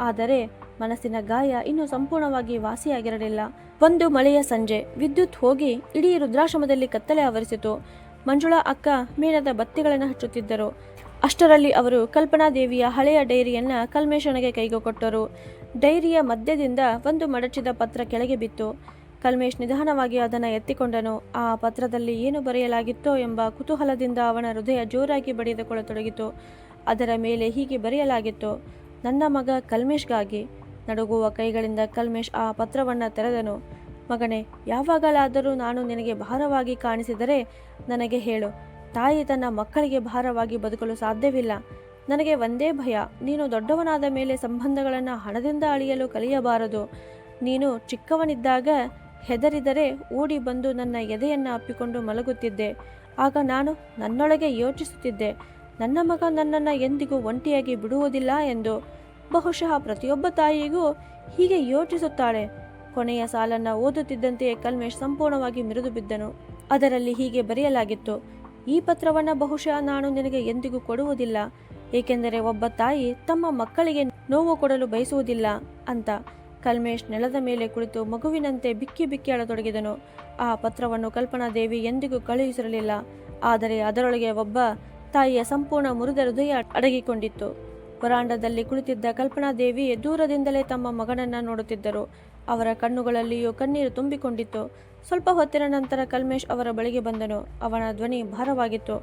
ಆದರೆ ಮನಸ್ಸಿನ ಗಾಯ ಇನ್ನೂ ಸಂಪೂರ್ಣವಾಗಿ ವಾಸಿಯಾಗಿರಲಿಲ್ಲ. ಒಂದು ಮಳೆಯ ಸಂಜೆ ವಿದ್ಯುತ್ ಹೋಗಿ ಇಡೀ ವೃದ್ಧಾಶ್ರಮದಲ್ಲಿ ಕತ್ತಲೆ ಆವರಿಸಿತು. ಮಂಜುಳಾ ಅಕ್ಕ ಮೇಣದ ಬತ್ತಿಗಳನ್ನು ಹಚ್ಚುತ್ತಿದ್ದರು. ಅಷ್ಟರಲ್ಲಿ ಅವರು ಕಲ್ಪನಾದೇವಿಯ ಹಳೆಯ ಡೈರಿಯನ್ನು ಕಲ್ಮೇಶನಿಗೆ ಕೈಗೆ ಕೊಟ್ಟರು. ಡೈರಿಯ ಮಧ್ಯದಿಂದ ಒಂದು ಮಡಚಿದ ಪತ್ರ ಕೆಳಗೆ ಬಿತ್ತು. ಕಲ್ಮೇಶ್ ನಿಧಾನವಾಗಿ ಅದನ್ನು ಎತ್ತಿಕೊಂಡನು. ಆ ಪತ್ರದಲ್ಲಿ ಏನು ಬರೆಯಲಾಗಿತ್ತೋ ಎಂಬ ಕುತೂಹಲದಿಂದ ಅವನ ಹೃದಯ ಜೋರಾಗಿ ಬಡಿದುಕೊಳ್ಳತೊಡಗಿತು. ಅದರ ಮೇಲೆ ಹೀಗೆ ಬರೆಯಲಾಗಿತ್ತು, ನನ್ನ ಮಗ ಕಲ್ಮೇಶ್ಗಾಗಿ. ನಡುಗುವ ಕೈಗಳಿಂದ ಕಲ್ಮೇಶ್ ಆ ಪತ್ರವನ್ನು ತೆರೆದನು. ಮಗನೇ, ಯಾವಾಗಲಾದರೂ ನಾನು ನಿನಗೆ ಭಾರವಾಗಿ ಕಾಣಿಸಿದರೆ ನನಗೆ ಹೇಳು. ತಾಯಿ ತನ್ನ ಮಕ್ಕಳಿಗೆ ಭಾರವಾಗಿ ಬದುಕಲು ಸಾಧ್ಯವಿಲ್ಲ. ನನಗೆ ಒಂದೇ ಭಯ, ನೀನು ದೊಡ್ಡವನಾದ ಮೇಲೆ ಸಂಬಂಧಗಳನ್ನು ಹಣದಿಂದ ಅಳಿಯಲು ಕಲಿಯಬಾರದು. ನೀನು ಚಿಕ್ಕವನಿದ್ದಾಗ ಹೆದರಿದರೆ ಓಡಿ ಬಂದು ನನ್ನ ಎದೆಯನ್ನು ಅಪ್ಪಿಕೊಂಡು ಮಲಗುತ್ತಿದ್ದೆ. ಆಗ ನಾನು ನನ್ನೊಳಗೆ ಯೋಚಿಸುತ್ತಿದ್ದೆ, ನನ್ನ ಮಗ ನನ್ನನ್ನು ಎಂದಿಗೂ ಒಂಟಿಯಾಗಿ ಬಿಡುವುದಿಲ್ಲ ಎಂದು. ಬಹುಶಃ ಪ್ರತಿಯೊಬ್ಬ ತಾಯಿಗೂ ಹೀಗೆ ಯೋಚಿಸುತ್ತಾಳೆ. ಕೊನೆಯ ಸಾಲನ್ನು ಓದುತ್ತಿದ್ದಂತೆಯೇ ಕಲ್ಮೇಶ್ ಸಂಪೂರ್ಣವಾಗಿ ಮಿರಿದು ಬಿದ್ದನು. ಅದರಲ್ಲಿ ಹೀಗೆ ಬರೆಯಲಾಗಿತ್ತು, ಈ ಪತ್ರವನ್ನು ಬಹುಶಃ ನಾನು ನಿನಗೆ ಎಂದಿಗೂ ಕೊಡುವುದಿಲ್ಲ, ಏಕೆಂದರೆ ಒಬ್ಬ ತಾಯಿ ತಮ್ಮ ಮಕ್ಕಳಿಗೆ ನೋವು ಕೊಡಲು ಬಯಸುವುದಿಲ್ಲ ಅಂತ. ಕಲ್ಮೇಶ್ ನೆಲದ ಮೇಲೆ ಕುಳಿತು ಮಗುವಿನಂತೆ ಬಿಕ್ಕಿ ಬಿಕ್ಕಿ ಅಳತೊಡಗಿದನು. ಆ ಪತ್ರವನ್ನು ಕಲ್ಪನಾದೇವಿ ಎಂದಿಗೂ ಕಳುಹಿಸಿರಲಿಲ್ಲ. ಆದರೆ ಅದರೊಳಗೆ ಒಬ್ಬ ತಾಯಿಯ ಸಂಪೂರ್ಣ ಮುರಿದ ಹೃದಯ ಅಡಗಿಕೊಂಡಿತ್ತು. ವರಾಂಡದಲ್ಲಿ ಕುಳಿತಿದ್ದ ಕಲ್ಪನಾದೇವಿ ದೂರದಿಂದಲೇ ತಮ್ಮ ಮಗನನ್ನು ನೋಡುತ್ತಿದ್ದರು. ಅವರ ಕಣ್ಣುಗಳಲ್ಲಿಯೂ ಕಣ್ಣೀರು ತುಂಬಿಕೊಂಡಿತ್ತು. ಸ್ವಲ್ಪ ಹೊತ್ತಿನ ನಂತರ ಕಲ್ಮೇಶ್ ಅವರ ಬಳಿಗೆ ಬಂದನು. ಅವನ ಧ್ವನಿ ಭಾರವಾಗಿತ್ತು.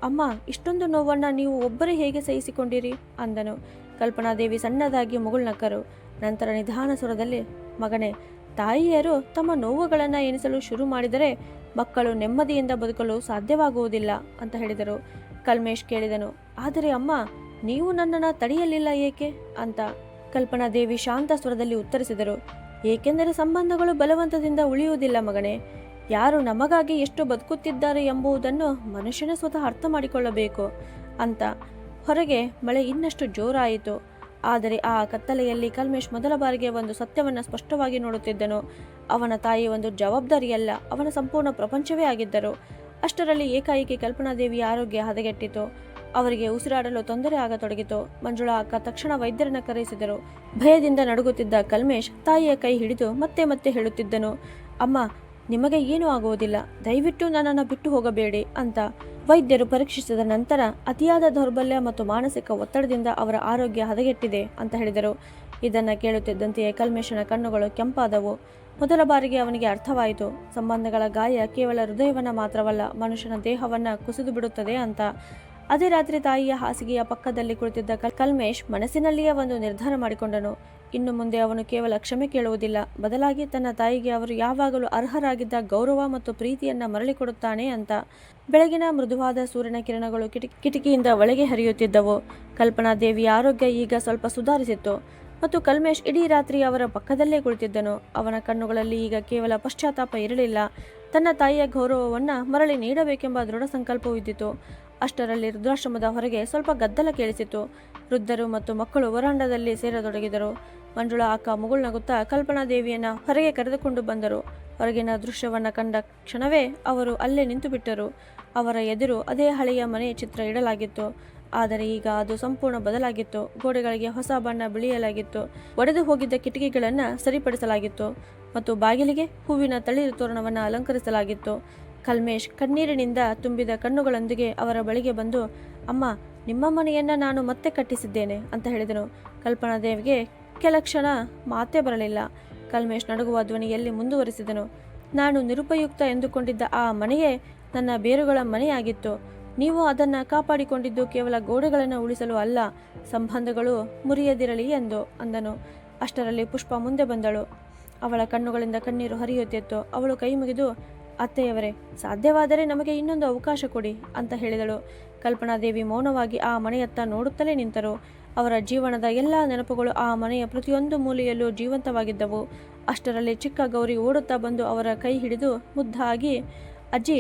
ಅಮ್ಮ, ಇಷ್ಟೊಂದು ನೋವನ್ನು ನೀವು ಒಬ್ಬರೇ ಹೇಗೆ ಸಹಿಸಿಕೊಂಡಿರಿ ಅಂದನು. ಕಲ್ಪನಾದೇವಿ ಸಣ್ಣದಾಗಿ ಮುಗುಳ್ನಕ್ಕರು. ನಂತರ ನಿಧಾನ ಸ್ವರದಲ್ಲಿ, ಮಗನೇ, ತಾಯಿಯರು ತಮ್ಮ ನೋವುಗಳನ್ನು ಎಣಿಸಲು ಶುರು ಮಾಡಿದರೆ ಮಕ್ಕಳು ನೆಮ್ಮದಿಯಿಂದ ಬದುಕಲು ಸಾಧ್ಯವಾಗುವುದಿಲ್ಲ ಅಂತ ಹೇಳಿದರು. ಕಲ್ಮೇಶ್ ಕೇಳಿದನು, ಆದರೆ ಅಮ್ಮ, ನೀವು ನನ್ನನ್ನು ತಡೆಯಲಿಲ್ಲ ಏಕೆ ಅಂತ. ಕಲ್ಪನಾದೇವಿ ಶಾಂತ ಸ್ವರದಲ್ಲಿ ಉತ್ತರಿಸಿದರು, ಏಕೆಂದರೆ ಸಂಬಂಧಗಳು ಬಲವಂತದಿಂದ ಉಳಿಯುವುದಿಲ್ಲ ಮಗನೇ. ಯಾರು ನಮಗಾಗಿ ಎಷ್ಟು ಬದುಕುತ್ತಿದ್ದಾರೆ ಎಂಬುದನ್ನು ಮನುಷ್ಯನ ಸ್ವತಃ ಅರ್ಥ ಮಾಡಿಕೊಳ್ಳಬೇಕು ಅಂತ. ಹೊರಗೆ ಮಳೆ ಇನ್ನಷ್ಟು ಜೋರಾಯಿತು. ಆದರೆ ಆ ಕತ್ತಲೆಯಲ್ಲಿ ಕಲ್ಮೇಶ್ ಮೊದಲ ಬಾರಿಗೆ ಒಂದು ಸತ್ಯವನ್ನು ಸ್ಪಷ್ಟವಾಗಿ ನೋಡುತ್ತಿದ್ದನು. ಅವನ ತಾಯಿ ಒಂದು ಜವಾಬ್ದಾರಿಯಲ್ಲ, ಅವನ ಸಂಪೂರ್ಣ ಪ್ರಪಂಚವೇ ಆಗಿದ್ದರು. ಅಷ್ಟರಲ್ಲಿ ಏಕಾಏಕಿ ಕಲ್ಪನಾದೇವಿಯ ಆರೋಗ್ಯ ಹದಗೆಟ್ಟಿತು. ಅವರಿಗೆ ಉಸಿರಾಡಲು ತೊಂದರೆ ಆಗತೊಡಗಿತು. ಮಂಜುಳಾ ಅಕ್ಕ ತಕ್ಷಣ ವೈದ್ಯರನ್ನು ಕರೆಯಿಸಿದರು. ಭಯದಿಂದ ನಡುಗುತ್ತಿದ್ದ ಕಲ್ಮೇಶ್ ತಾಯಿಯ ಕೈ ಹಿಡಿದು ಮತ್ತೆ ಮತ್ತೆ ಹೇಳುತ್ತಿದ್ದನು, ಅಮ್ಮ, ನಿಮಗೆ ಏನೂ ಆಗುವುದಿಲ್ಲ, ದಯವಿಟ್ಟು ನನ್ನನ್ನು ಬಿಟ್ಟು ಹೋಗಬೇಡಿ ಅಂತ. ವೈದ್ಯರು ಪರೀಕ್ಷಿಸಿದ ನಂತರ ಅತಿಯಾದ ದೌರ್ಬಲ್ಯ ಮತ್ತು ಮಾನಸಿಕ ಒತ್ತಡದಿಂದ ಅವರ ಆರೋಗ್ಯ ಹದಗೆಟ್ಟಿದೆ ಅಂತ ಹೇಳಿದರು. ಇದನ್ನು ಕೇಳುತ್ತಿದ್ದಂತೆಯೇ ಕಲ್ಮೇಶನ ಕಣ್ಣುಗಳು ಕೆಂಪಾದವು. ಮೊದಲ ಬಾರಿಗೆ ಅವನಿಗೆ ಅರ್ಥವಾಯಿತು, ಸಂಬಂಧಗಳ ಗಾಯ ಕೇವಲ ಹೃದಯವನ್ನು ಮಾತ್ರವಲ್ಲ, ಮನುಷ್ಯನ ದೇಹವನ್ನು ಕುಸಿದು ಬಿಡುತ್ತದೆ ಅಂತ. ಅದೇ ರಾತ್ರಿ ತಾಯಿಯ ಹಾಸಿಗೆಯ ಪಕ್ಕದಲ್ಲಿ ಕುಳಿತಿದ್ದ ಕಲ್ಮೇಶ್ ಮನಸ್ಸಿನಲ್ಲಿಯೇ ಒಂದು ನಿರ್ಧಾರ ಮಾಡಿಕೊಂಡನು. ಇನ್ನು ಮುಂದೆ ಅವನು ಕೇವಲ ಕ್ಷಮೆ ಕೇಳುವುದಿಲ್ಲ, ಬದಲಾಗಿ ತನ್ನ ತಾಯಿಗೆ ಅವರು ಯಾವಾಗಲೂ ಅರ್ಹರಾಗಿದ್ದ ಗೌರವ ಮತ್ತು ಪ್ರೀತಿಯನ್ನು ಮರಳಿಕೊಡುತ್ತಾನೆ ಅಂತ. ಬೆಳಗಿನ ಮೃದುವಾದ ಸೂರ್ಯನ ಕಿರಣಗಳು ಕಿಟಕಿಯಿಂದ ಒಳಗೆ ಹರಿಯುತ್ತಿದ್ದವು. ಕಲ್ಪನಾದೇವಿಯ ಆರೋಗ್ಯ ಈಗ ಸ್ವಲ್ಪ ಸುಧಾರಿಸಿತ್ತು ಮತ್ತು ಕಲ್ಮೇಶ್ ಇಡೀ ರಾತ್ರಿ ಅವರ ಪಕ್ಕದಲ್ಲೇ ಕುಳಿತಿದ್ದನು. ಅವನ ಕಣ್ಣುಗಳಲ್ಲಿ ಈಗ ಕೇವಲ ಪಶ್ಚಾತ್ತಾಪ ಇರಲಿಲ್ಲ, ತನ್ನ ತಾಯಿಯ ಗೌರವವನ್ನು ಮರಳಿ ನೀಡಬೇಕೆಂಬ ದೃಢ ಸಂಕಲ್ಪವೂ ಇದ್ದಿತು. ಅಷ್ಟರಲ್ಲಿ ವೃದ್ಧಾಶ್ರಮದ ಹೊರಗೆ ಸ್ವಲ್ಪ ಗದ್ದಲ ಕೇಳಿಸಿತು. ವೃದ್ಧರು ಮತ್ತು ಮಕ್ಕಳು ವರಾಂಡದಲ್ಲಿ ಸೇರತೊಡಗಿದರು. ಮಂಜುಳಾ ಅಕ್ಕ ಮುಗುಳ್ನಗುತ್ತಾ ಕಲ್ಪನಾದೇವಿಯನ್ನು ಹೊರಗೆ ಕರೆದುಕೊಂಡು ಬಂದರು. ಹೊರಗಿನ ದೃಶ್ಯವನ್ನು ಕಂಡ ಕ್ಷಣವೇ ಅವರು ಅಲ್ಲೇ ನಿಂತು ಬಿಟ್ಟರು. ಅವರ ಎದುರು ಅದೇ ಹಳೆಯ ಮನೆಯ ಚಿತ್ರ ಇಡಲಾಗಿತ್ತು. ಆದರೆ ಈಗ ಅದು ಸಂಪೂರ್ಣ ಬದಲಾಗಿತ್ತು. ಗೋಡೆಗಳಿಗೆ ಹೊಸ ಬಣ್ಣ ಬಳಿಯಲಾಗಿತ್ತು. ಒಡೆದು ಹೋಗಿದ್ದ ಕಿಟಕಿಗಳನ್ನು ಸರಿಪಡಿಸಲಾಗಿತ್ತು ಮತ್ತು ಬಾಗಿಲಿಗೆ ಹೂವಿನ ತಳಿರು ತೋರಣವನ್ನು ಅಲಂಕರಿಸಲಾಗಿತ್ತು. ಕಲ್ಮೇಶ್ ಕಣ್ಣೀರಿನಿಂದ ತುಂಬಿದ ಕಣ್ಣುಗಳೊಂದಿಗೆ ಅವರ ಬಳಿಗೆ ಬಂದು, ಅಮ್ಮ, ನಿಮ್ಮ ಮನೆಯನ್ನ ನಾನು ಮತ್ತೆ ಕಟ್ಟಿಸಿದ್ದೇನೆ ಅಂತ ಹೇಳಿದನು. ಕಲ್ಪನಾದೇವಿಗೆ ಕೆಲ ಕ್ಷಣ ಮಾತೇ ಬರಲಿಲ್ಲ. ಕಲ್ಮೇಶ್ ನಡುಗುವ ಧ್ವನಿಯಲ್ಲಿ ಮುಂದುವರಿಸಿದನು, ನಾನು ನಿರುಪಯುಕ್ತ ಎಂದುಕೊಂಡಿದ್ದ ಆ ಮನೆಯೇ ನನ್ನ ಬೇರುಗಳ ಮನೆಯಾಗಿತ್ತು. ನೀವು ಅದನ್ನು ಕಾಪಾಡಿಕೊಂಡಿದ್ದು ಕೇವಲ ಗೋಡೆಗಳನ್ನು ಉಳಿಸಲು ಅಲ್ಲ, ಸಂಬಂಧಗಳು ಮುರಿಯದಿರಲಿ ಎಂದು ಅಂದನು. ಅಷ್ಟರಲ್ಲಿ ಪುಷ್ಪ ಮುಂದೆ ಬಂದಳು. ಅವಳ ಕಣ್ಣುಗಳಿಂದ ಕಣ್ಣೀರು ಹರಿಯುತ್ತಿತ್ತು. ಅವಳು ಕೈ ಮುಗಿದು, ಅತ್ತೆಯವರೇ, ಸಾಧ್ಯವಾದರೆ ನಮಗೆ ಇನ್ನೊಂದು ಅವಕಾಶ ಕೊಡಿ ಅಂತ ಹೇಳಿದಳು. ಕಲ್ಪನಾದೇವಿ ಮೌನವಾಗಿ ಆ ಮನೆಯತ್ತ ನೋಡುತ್ತಲೇ ನಿಂತರು. ಅವರ ಜೀವನದ ಎಲ್ಲ ನೆನಪುಗಳು ಆ ಮನೆಯ ಪ್ರತಿಯೊಂದು ಮೂಲೆಯಲ್ಲೂ ಜೀವಂತವಾಗಿದ್ದವು. ಅಷ್ಟರಲ್ಲಿ ಚಿಕ್ಕ ಗೌರಿ ಓಡುತ್ತಾ ಬಂದು ಅವರ ಕೈ ಹಿಡಿದು ಮುದ್ದಾಗಿ, ಅಜ್ಜಿ,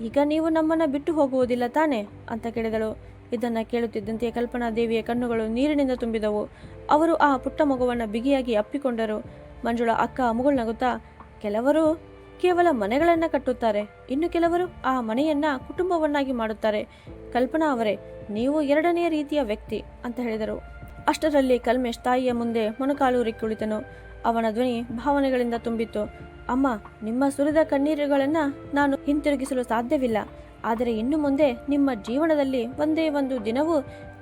ಈಗ ನೀವು ನಮ್ಮನ್ನು ಬಿಟ್ಟು ಹೋಗುವುದಿಲ್ಲ ತಾನೇ ಅಂತ ಕೇಳಿದಳು. ಇದನ್ನು ಕೇಳುತ್ತಿದ್ದಂತೆ ಕಲ್ಪನಾದೇವಿಯ ಕಣ್ಣುಗಳು ನೀರಿನಿಂದ ತುಂಬಿದವು. ಅವರು ಆ ಪುಟ್ಟ ಮಗುವನ್ನು ಬಿಗಿಯಾಗಿ ಅಪ್ಪಿಕೊಂಡರು. ಮಂಜುಳಾ ಅಕ್ಕ ಮುಗುಳ್ನಗುತ್ತಾ, ಕೆಲವರು ಕೇವಲ ಮನೆಗಳನ್ನು ಕಟ್ಟುತ್ತಾರೆ, ಇನ್ನು ಕೆಲವರು ಆ ಮನೆಯನ್ನ ಕುಟುಂಬವನ್ನಾಗಿ ಮಾಡುತ್ತಾರೆ. ಕಲ್ಪನಾ ಅವರೇ, ನೀವು ಎರಡನೆಯ ರೀತಿಯ ವ್ಯಕ್ತಿ ಅಂತ ಹೇಳಿದರು. ಅಷ್ಟರಲ್ಲಿ ಕಲ್ಮೇಶ್ ತಾಯಿಯ ಮುಂದೆ ಮೊಣಕಾಲೂರಿ ಕುಳಿತನು. ಅವನ ಧ್ವನಿ ಭಾವನೆಗಳಿಂದ ತುಂಬಿತ್ತು. ಅಮ್ಮ, ನಿಮ್ಮ ಸುರಿದ ಕಣ್ಣೀರುಗಳನ್ನು ನಾನು ಹಿಂತಿರುಗಿಸಲು ಸಾಧ್ಯವಿಲ್ಲ. ಆದರೆ ಇನ್ನು ಮುಂದೆ ನಿಮ್ಮ ಜೀವನದಲ್ಲಿ ಒಂದೇ ಒಂದು ದಿನವೂ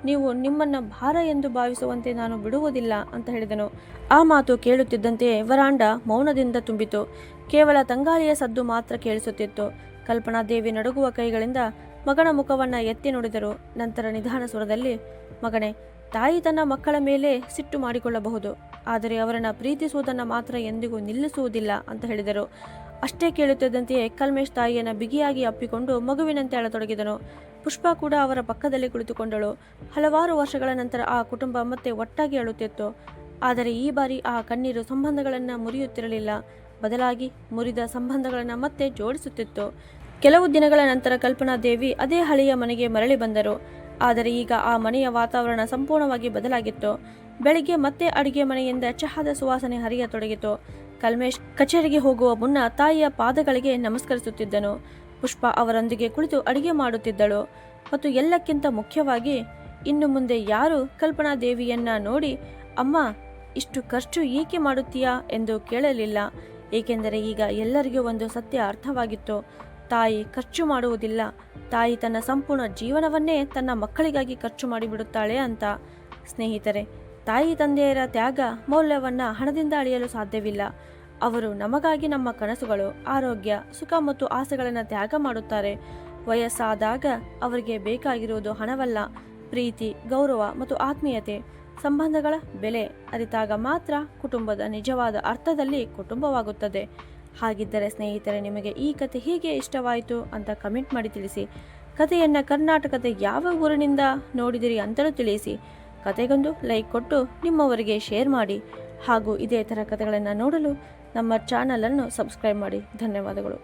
ನೀವು ನಿಮ್ಮನ್ನ ಭಾರ ಎಂದು ಭಾವಿಸುವಂತೆ ನಾನು ಬಿಡುವುದಿಲ್ಲ ಅಂತ ಹೇಳಿದನು. ಆ ಮಾತು ಕೇಳುತ್ತಿದ್ದಂತೆಯೇ ವರಾಂಡ ಮೌನದಿಂದ ತುಂಬಿತು. ಕೇವಲ ತಂಗಾಳಿಯ ಸದ್ದು ಮಾತ್ರ ಕೇಳಿಸುತ್ತಿತ್ತು. ಕಲ್ಪನಾದೇವಿ ನಡುಗುವ ಕೈಗಳಿಂದ ಮಗನ ಮುಖವನ್ನ ಎತ್ತಿ ನೋಡಿದರು. ನಂತರ ನಿಧಾನ ಸ್ವರದಲ್ಲಿ, ಮಗನೇ, ತಾಯಿ ತನ್ನ ಮಕ್ಕಳ ಮೇಲೆ ಸಿಟ್ಟು ಮಾಡಿಕೊಳ್ಳಬಹುದು, ಆದರೆ ಅವರನ್ನು ಪ್ರೀತಿಸುವುದನ್ನು ಮಾತ್ರ ಎಂದಿಗೂ ನಿಲ್ಲಿಸುವುದಿಲ್ಲ ಅಂತ ಹೇಳಿದರು. ಅಷ್ಟೇ ಕೇಳುತ್ತಿದ್ದಂತೆಯೇ ಕಲ್ಮೇಶ್ ತಾಯಿಯನ್ನು ಬಿಗಿಯಾಗಿ ಅಪ್ಪಿಕೊಂಡು ಮಗುವಿನಂತೆ ಅಳತೊಡಗಿದನು. ಪುಷ್ಪ ಕೂಡ ಅವರ ಪಕ್ಕದಲ್ಲಿ ಕುಳಿತುಕೊಂಡಳು. ಹಲವಾರು ವರ್ಷಗಳ ನಂತರ ಆ ಕುಟುಂಬ ಮತ್ತೆ ಒಟ್ಟಾಗಿ ಅಳುತ್ತಿತ್ತು. ಆದರೆ ಈ ಬಾರಿ ಆ ಕಣ್ಣೀರು ಸಂಬಂಧಗಳನ್ನು ಮುರಿಯುತ್ತಿರಲಿಲ್ಲ, ಬದಲಾಗಿ ಮುರಿದ ಸಂಬಂಧಗಳನ್ನು ಮತ್ತೆ ಜೋಡಿಸುತ್ತಿತ್ತು. ಕೆಲವು ದಿನಗಳ ನಂತರ ಕಲ್ಪನಾದೇವಿ ಅದೇ ಹಳೆಯ ಮನೆಗೆ ಮರಳಿ ಬಂದರು. ಆದರೆ ಈಗ ಆ ಮನೆಯ ವಾತಾವರಣ ಸಂಪೂರ್ಣವಾಗಿ ಬದಲಾಗಿತ್ತು. ಬೆಳಿಗ್ಗೆ ಮತ್ತೆ ಅಡಿಗೆ ಮನೆಯಿಂದ ಚಹಾದ ಸುವಾಸನೆ ಹರಿಯತೊಡಗಿತು. ಕಲ್ಮೇಶ್ ಕಚೇರಿಗೆ ಹೋಗುವ ಮುನ್ನ ತಾಯಿಯ ಪಾದಗಳಿಗೆ ನಮಸ್ಕರಿಸುತ್ತಿದ್ದನು. ಪುಷ್ಪ ಅವರೊಂದಿಗೆ ಕುಳಿತು ಅಡಿಗೆ ಮಾಡುತ್ತಿದ್ದಳು. ಮತ್ತು ಎಲ್ಲಕ್ಕಿಂತ ಮುಖ್ಯವಾಗಿ, ಇನ್ನು ಮುಂದೆ ಯಾರು ಕಲ್ಪನಾದೇವಿಯನ್ನ ನೋಡಿ, ಅಮ್ಮ, ಇಷ್ಟು ಖರ್ಚು ಏಕೆ ಮಾಡುತ್ತೀಯಾ ಎಂದು ಕೇಳಲಿಲ್ಲ. ಏಕೆಂದರೆ ಈಗ ಎಲ್ಲರಿಗೂ ಒಂದು ಸತ್ಯ ಅರ್ಥವಾಗಿತ್ತು. ತಾಯಿ ಖರ್ಚು ಮಾಡುವುದಿಲ್ಲ, ತಾಯಿ ತನ್ನ ಸಂಪೂರ್ಣ ಜೀವನವನ್ನೇ ತನ್ನ ಮಕ್ಕಳಿಗಾಗಿ ಖರ್ಚು ಮಾಡಿಬಿಡುತ್ತಾಳೆ ಅಂತ. ಸ್ನೇಹಿತರೆ, ತಾಯಿ ತಂದೆಯರ ತ್ಯಾಗ ಮೌಲ್ಯವನ್ನು ಹಣದಿಂದ ಅಳೆಯಲು ಸಾಧ್ಯವಿಲ್ಲ. ಅವರು ನಮಗಾಗಿ ನಮ್ಮ ಕನಸುಗಳು, ಆರೋಗ್ಯ, ಸುಖ ಮತ್ತು ಆಸೆಗಳನ್ನು ತ್ಯಾಗ ಮಾಡುತ್ತಾರೆ. ವಯಸ್ಸಾದಾಗ ಅವರಿಗೆ ಬೇಕಾಗಿರುವುದು ಹಣವಲ್ಲ, ಪ್ರೀತಿ, ಗೌರವ ಮತ್ತು ಆತ್ಮೀಯತೆ. ಸಂಬಂಧಗಳ ಬೆಲೆ ಅರಿತಾಗ ಮಾತ್ರ ಕುಟುಂಬದ ನಿಜವಾದ ಅರ್ಥದಲ್ಲಿ ಕುಟುಂಬವಾಗುತ್ತದೆ. ಹಾಗಿದ್ದರೆ ಸ್ನೇಹಿತರೆ, ನಿಮಗೆ ಈ ಕತೆ ಹೇಗೆ ಇಷ್ಟವಾಯಿತು ಅಂತ ಕಮೆಂಟ್ ಮಾಡಿ ತಿಳಿಸಿ. ಕಥೆಯನ್ನು ಕರ್ನಾಟಕದ ಯಾವ ಊರಿನಿಂದ ನೋಡಿದಿರಿ ಅಂತಲೂ ತಿಳಿಸಿ. ಕತೆಗೊಂದು ಲೈಕ್ ಕೊಟ್ಟು ನಿಮ್ಮವರಿಗೆ ಶೇರ್ ಮಾಡಿ. ಹಾಗೂ ಇದೇ ಥರ ಕಥೆಗಳನ್ನು ನೋಡಲು ನಮ್ಮ ಚಾನಲನ್ನು ಸಬ್ಸ್ಕ್ರೈಬ್ ಮಾಡಿ. ಧನ್ಯವಾದಗಳು.